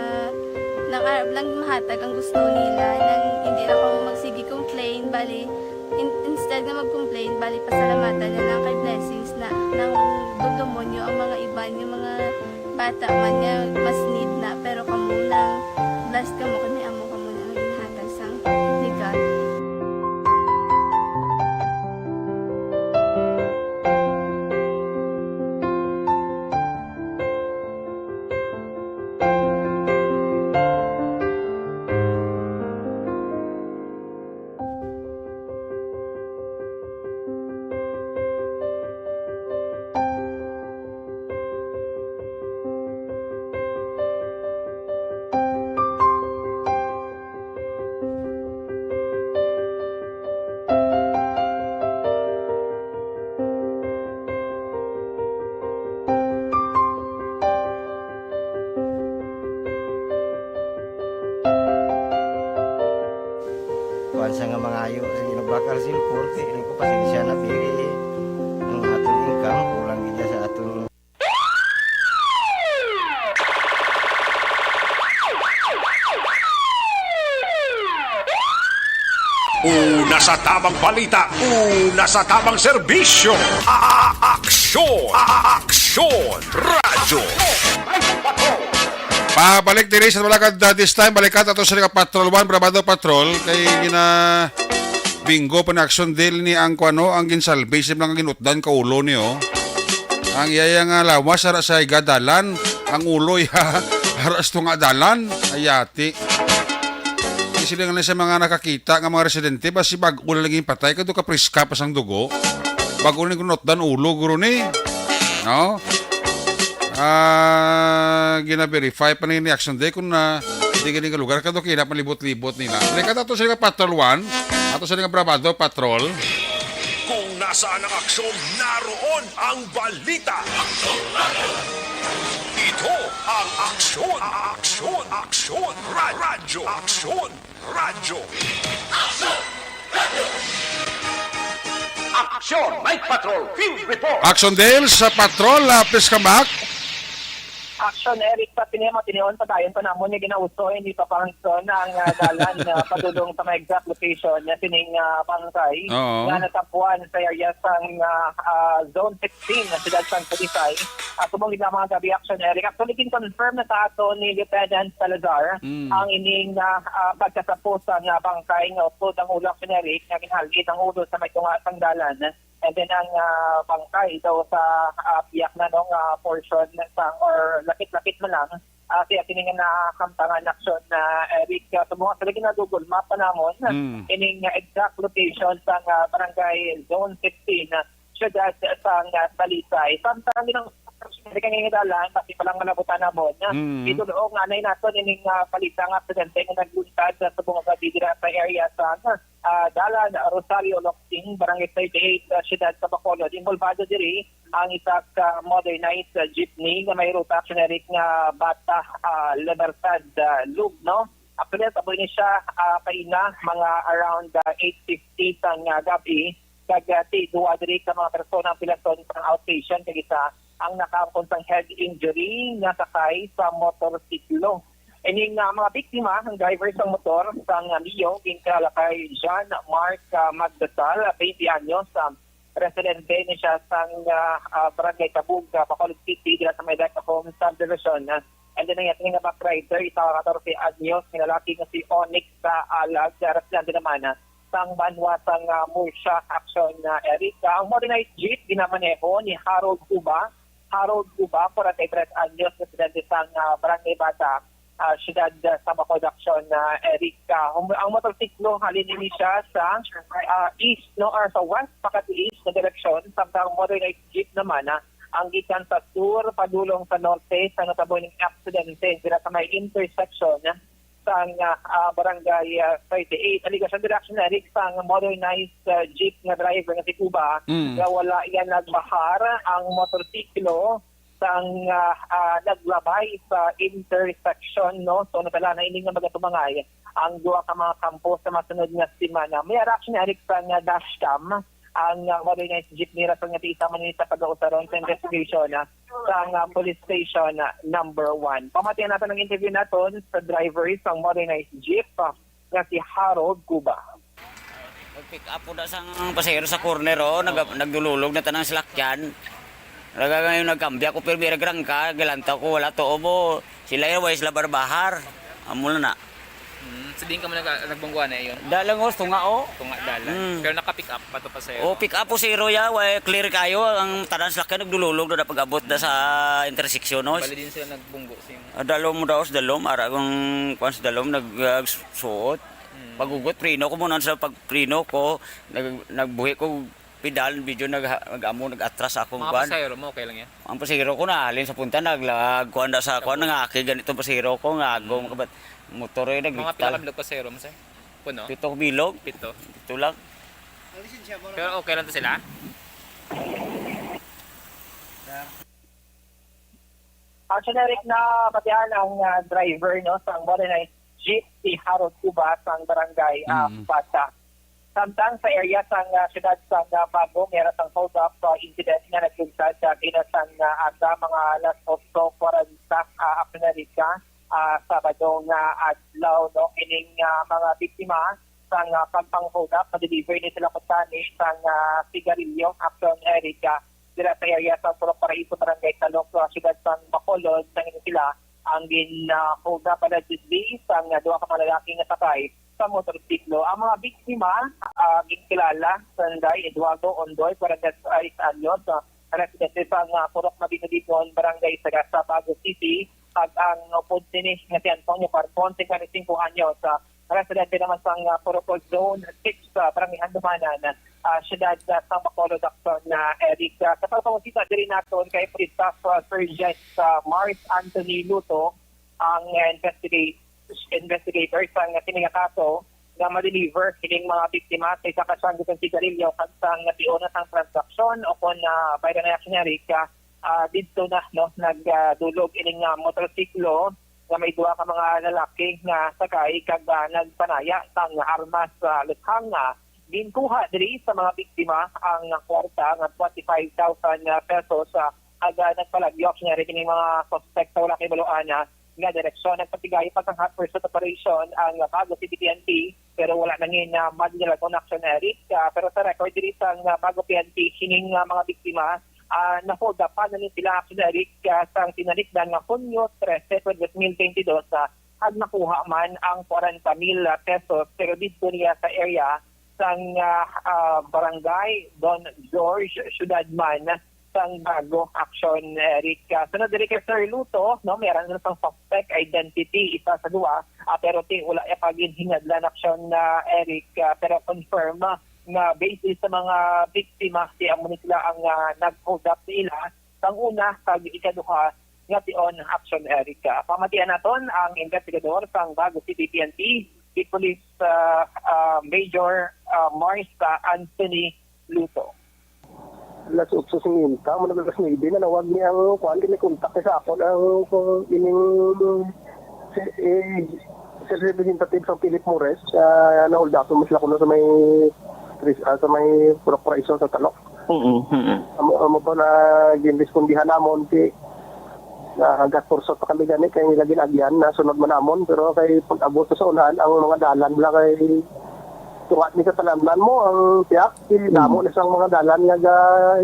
lang mahatag ang gusto nila nang hindi na ako magsigi complain, bali instead na mag-complain, bali pasalamatan na lang kay blessings na nang demonyo ang mga iban, yung mga bata man niya mas need na, pero kamo lang blessed kamo kami amo kamo na ang ginhatag sang ni God. Kuan sa nga mga ayo ginabakal silpur kay ko pasensya na pili ang atong income kulang gid sa atong Una sa tamang balita, una sa tamang serbisyo. Aksyon! Aksyon! Radyo! Pabalik din sa balakad this time, balikat ato sa Patrol 1, Brabado Patrol, kay gina bingo pa na action deal ni ang kuano, ang ginsalbe, sim lang ang ginutdan ka ulo niyo. Ang iyaya nga lawas, hara sa igadalan, ang ulo ya, haras to nga dalan, ayati. Sila nga sa mga nakakita nga mga residente, basi bago na laging patay, kado ka priska pa sang dugo, bago na ginutdan ulo, guro ni. No? Gina-verify pa ni action day kung na hindi ganing lugar kado kinap malibot-libot nila. Leka ato sa Patrol 1, ato sa Brabado Patrol. Kung nasaan ang aksyon, naroon ang balita. Ito ang aksyon, aksyon, aksyon, radyo, aksyon, radyo. Aksyon, Night Patrol, Field Report. Action Dale sa Patrol, please come back. Action, Eric, sa tinihon pa tayo pa namon niya ginauso, hindi pa pangson ang dalan na padulong sa mga exact location niya sining pangkay na natapuan sa area sang Zone 16 na sila sang Talisay. Tumong na mga gabi, Action, Eric. Actually, confirm na sa ato ni Lieutenant Salazar ang ining pagkatapos ng pangkay nga utod ang ulo, Action, Eric, na ginhalgit ang ulo sa may tungasang dalan. And then ang pangkay daw sa piyak na nung portion sang or lapit-lapit mo lang kaya tiningan na kampangan action na Eric sumuha sa lagi na Google Map pa namon ining exact location sang barangay Zone 16 syudad sang Talisay. Samtang ginang hindi kang hingidalan, kasi palang malabutan na mo. Ito doon, anay natin, ining palita nga presidente nga nagluntad sa buong kabidira sa area sa Dalan, Rosario, Locting, Barangay 38, Siyudad sa Bacolod. Involvado diri ang isang modernized jeepney na may route actionary nga Bata, Libertad, Lug, no? Actually, taboy niya siya kaina, mga around 8:50 sang gabi, kagati, duwa diri ka mga persona ang pilaton sa outpatient, kag isa ang nakakuntang head injury nga sakay sa motorsiklo. Ining mga biktima, ang driver sa motor sang Mio, ginkala kay John Mark Magdasal, 20 anyos, residente ni siya sang Barangay Tabug, Bacolod City, dila sa may Home Subdivision. And then ang ating back rider, isa 14 anyos, nilalaki nga si Onyx sa Alag, residente naman sang Banwa sang Murcia Action Erica. Ang modernized jeep ginamaneho ni Harold Uba, 43 anyos, residente sang Barangay Bata, siyudad sa Bacolod Action Erica. Ang motorsiklo halinin siya sa east or sa west pakati east na direksyon, samtang modernized jeep naman ang gikan sa sur padulong sa norte sa natabo ng aksidente dira sa may intersection sa barangay 38. Aligasyon direction na rin sa modernized jeep na driver na si Cuba na wala yan nagbahar ang motorsiklo sang naglabay sa intersection, no? So natala na ining nga magatumangay ang duha ka mga kampo sa masunod nga semana. May reaction na rin sa dashcam ang modernized jeep nila sa nga isa man sa pag-uusaron sa investigation sa police station number 1. Pamatihan natin ang interview natin sa driver sa modernized jeep nga si Harold Cuba. Pick up po na sang pasahero sa corner, nagdululog na tanang salakyan. Ngayon nagkambya ko pero may grangka, galanta ko, wala to mo. Sila yung wais labar bahar. Amul na. So din ka mo nagbangguan na yun? Dalang tunga Tunga dalang. Pero naka-pick up pa to pa sa'yo? Pick up po si Roya, clear kayo. Ang tanang salakyan nagdululog na pag-abot na sa intersection. Bali din sila nagbunggo sa dalom mo daw sa dalom, aragong kwan sa dalom, nagsuot. Pagugot, prino ko muna sa pagprino ko, nagbuhi ko pedal, video nag-atras ako. Mga pasahero mo, okay lang yan? Ang pasahero ko na, alin sa punta, nagkuhan na sa kuhan, nangaki, ganitong pasahero ko, ngagong, motor ay Mga pinakabilog pasahero mo sa'yo? Puno? 7 bilog. 7? 7 lang. Pero okay lang to sila? Actually, na patihan ang driver sa modernized jeep si Harold Cuba sa barangay Bata. Samtang sa area sa siyudad sa Bago, meron ang hold-up incident na naglugsad sa kinasang aga mga alas 8:40 April Sabado nga adlaw, no? Ining mga biktima sa pagpang-hold up, na-deliver ni sila kutani sa sigarilyo Action Erica sila sa area sa Purok Paraiso, Barangay Talok, siyudad sa Bacolod. Nangin sila ang hold up allegedly sa duha ka mga lalaking nasakay sa motorsiklo. Ang mga biktima, ginkilala Sanday Eduardo Ondoy, 46 anyos, residente sa Purok Mabinodipon, Barangay Sagasa, Bago City. At ang Pudsinis nga si Antonio Parpon, 55 anyos, residente naman sa Purok Zone 6, Barangay Andumanan, siyudad sa Bacolod Action Erica. Sa pagpapasita din natin kay Police Staff Sergeant Mars Anthony Luto, ang investigator sa siningakaso na ma-deliver hiling mga biktima sa isa kasyang gutong sigarilyo kansang natiuna sang transaksyon o kung by the reaction na Erica dito na nagdulog ining motorsiklo na may duha ka mga lalaki nga sakay kag nagpanaya sang armas sa luthang ginkuha diri sa mga biktima ang kwarta nga 25,000 pesos aga nagpalagyok nga rin mga suspect sa wala kay baluan nga direksyon nagpatigay pa sang hot pursuit operation ang Bago City PNP pero wala nangin madala kon action Erica. Pero sa record diri sang Bago PNP hining mga biktima na-hold up pa na sila action Erica sang tinalikdan nga Hunyo 13, 2022 ag nakuha man ang 40,000 pesos pero dito niya sa area sang barangay Don George, Ciudad Man sang Bago Action Erica. Sunod diri kay Sir Luto, no, meron na sang suspect identity isa sa duwa, pero wala pagin hinadlan action Erica, pero confirm na based sa mga biktima si amo sila ang nag-hold up sila sang una kag ikaduha nga tion Action Erica. Pamatian naton ang investigador sang Bago City PNP, si Police Major Mars Anthony Luto. Las 8:50, muna alas 9 na nawag niya ang kuhan, kinikontak sa ako ang ining representative sa Philip Mores, na-hold up mo sila kuno sa may Purok Paraiso sa Talok. Amo pa na ginrespondihan namon si Nagakurso pa kami gani kay nila ginagyan na sunod man namon pero kay pag-abot sa unahan ang mga dalan la kay tuwat ni katalamnan mo ang tiyak damo na sang mga dalan nga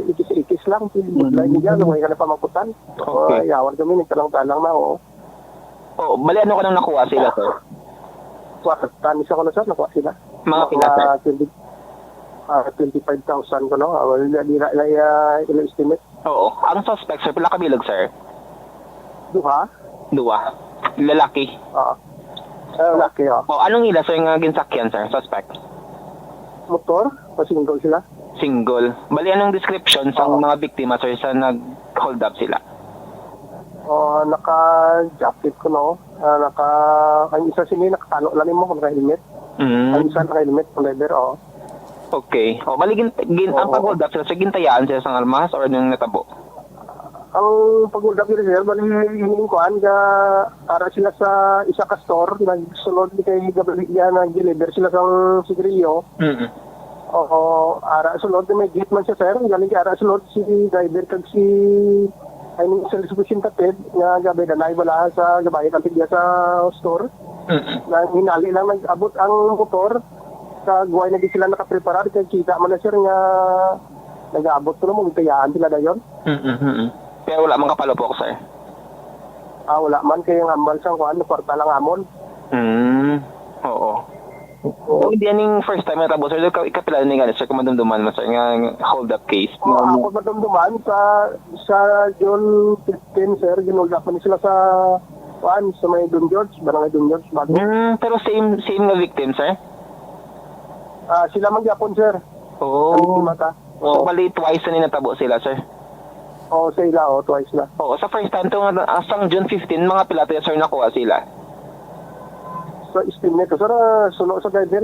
ikis-ikis lang budlay niya lumay ka na pamaputan. Okay. Yawan kami nagtalang-talang na bali ano ka nang nakuha sila, sir? Tanis ako na sir, nakuha sila. Mga pila, sir? 25,000 ko no. Ilo estimate. Oo. Ang suspect, sir, pila kabilog, sir? Duha. Lalaki. Lalaki, anong ila, sir, nga ginsakyan, sir, suspect? Motor, single sila. Single. Bali, anong description sa mga biktima, sir, sa nag-hold up sila? Naka-jacket ko, no? Ang isa sini, nakatalo lang mo kung naka-helmet. Ang isa naka-helmet, kung leather, Okay. Bali, ang pag-hold up sila, sa gintayaan sila sa almas or nung natabo? Ang pag-hold up nila, sir, bali, hiningkuhan ka, para sila sa isa ka store, nagsunod kay Gabriel, nag-deliver sila sa sigarilyo. Ara sunod, may gate man siya, sir. Galing kay ara sunod, si driver kag si ay nung sa distribution kapit, nga gabi na wala sa gabayan ang tigya sa store. Na hinali lang nag-abot ang motor, sa guway na di sila nakapreparar, kaya kita man na, sir, nga nag-abot ko na mo, itayaan sila na yun. Pero wala mang kapalupok, sir? Wala man, kaya yung hambal sa kuhan, kwarta lang amon. Oo. Hindi yan yung first time na tabo, sir. Ikapila na nga, sir, kung madumduman mo, sir, nga hold-up case. Ako madumduman sa June 15, sir, ginhold up man sila sa kuhan, sa may Don George, barangay Don George, bago. Pero same nga victim, sir? Sila magyapon, sir. So, bali, twice na ninatabo sila, sir? Sila, twice na. Sa first time, asang June 15, mga pilate, sir, nakuha sila? Sa estimate ko, sir, suno sa driver,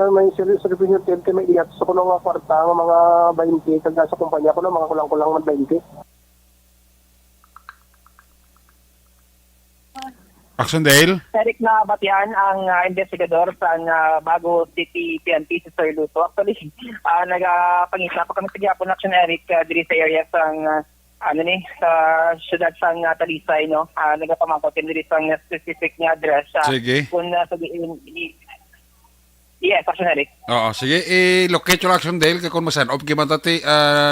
may service hotel kay may iyat sa kuno nga kwarta, mga 20, kag sa kumpanya ko na, mga kulang-kulang man 20. Action Dale. Eric na batian ang investigador sa Bago City PNP si Sir Luto. Actually, nagapangisa pa kami sa Gyapon Action, Eric, diri sa area sang sa syudad sang Talisay, no? Nagapamangkot diri sang specific nga address. Sige. Kung yes, Action, Eric. Oo, sige. I-locate yung Action Dale kung masan. Of gimantati,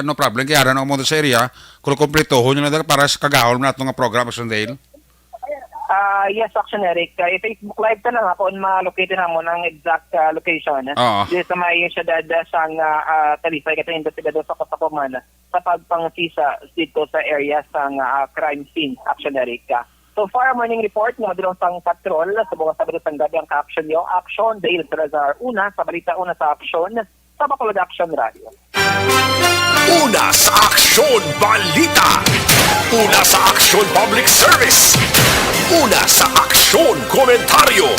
no problem. Kaya rin ang mundo sa area. Kung kumpletohon nyo na para sa kagahol na itong program, Action Dale. Yes, Action, Eric. Facebook Live ka lang kung ma-locate na mo ng exact location. Dito sa may syudad sang Talisay, kasi investigador sa Cotacoman sa pagpangkisa dito sa area sang crime scene, Action, Eric. So far, morning report ng dilong sang patrol sa buong Sabado sang gabi ang ka-action nyo. Action, Dale Salazar, una sa balita, una sa action sa Bacolod Action Radio. Una sa Aksyon Balita. Una sa Aksyon Public Service. Una sa Aksyon Komentaryo.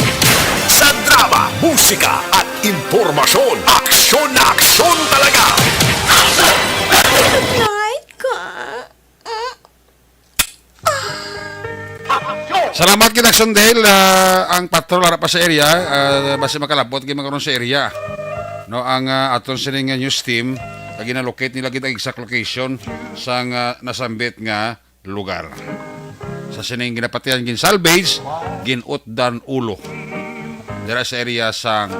Sa drama, musika at impormasyon. Aksyon na aksyon talaga. Night ka. Salamat kita, Action Dale. Ang patrol harap pa sa area. Basta makalabot, gimakaroon sa area. No, ang aton sining news team lagi na locate nila kita exact location sa nasambit nga lugar. Sa sining ginapatian gin salvage ginutdan ulo. Dira sa area sang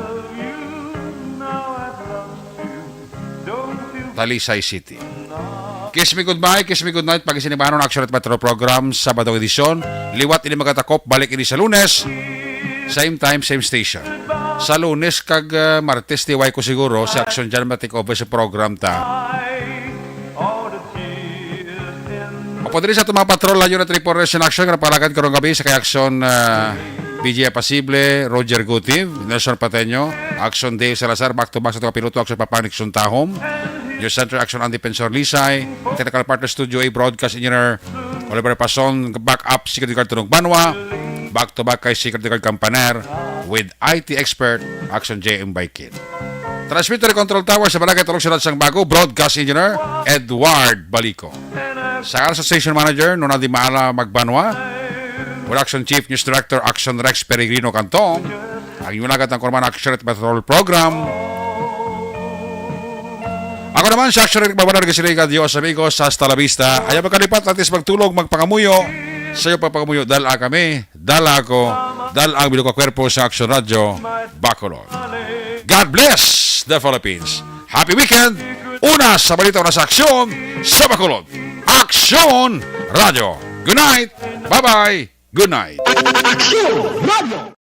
Talisay City. Kiss me goodbye, kiss me good night. Pag-isinibahan ng Action at Patrol program Sabado edisyon. Liwat ini magatakop, balik ini sa Lunes. Same time, same station. Sa Lunes kag Martes tiway ko siguro sa Action dyan matik over sa program ta. Mapo diri sa itong mga patrol lang yun at reporters in action na palagad karong gabi sa kay Action BJ Pasible, Roger Gutiv, Nelson Pateño, Action Dave Salazar, back to back sa itong piloto Action Papanik Suntahom, Your Center Action Andy Pensor Lisay, Technical Partner Studio A Broadcast Engineer Oliver Pason, back up Security Guard Tunog Banwa, back to back kay Security Guard Campaner with IT expert Action JM Baikin. Transmitter Control Tower sa Barangay Tulong Syudad sang Bago, Broadcast Engineer Edward Balico. Sa Station Manager Nona Di Maala Magbanwa, Production Chief News Director Action Rex Peregrino Cantong, ang inyong lagat ng Korman Action at Patrol Program. Ako Ako naman, si Action Rick Babanar, Gasiliga, Dios, amigos, hasta la vista. Ayaw magkalipat, atis magtulog, magpangamuyo. Sa'yo papangamuyo, dala kami, dala ako, dala ang bilog kwerpo sa Action Radio, Bacolod. God bless the Philippines. Happy weekend! Una sa balita, una sa aksyon sa Bacolod. Action Radio. Good night. Bye-bye. Good night. Action Radio!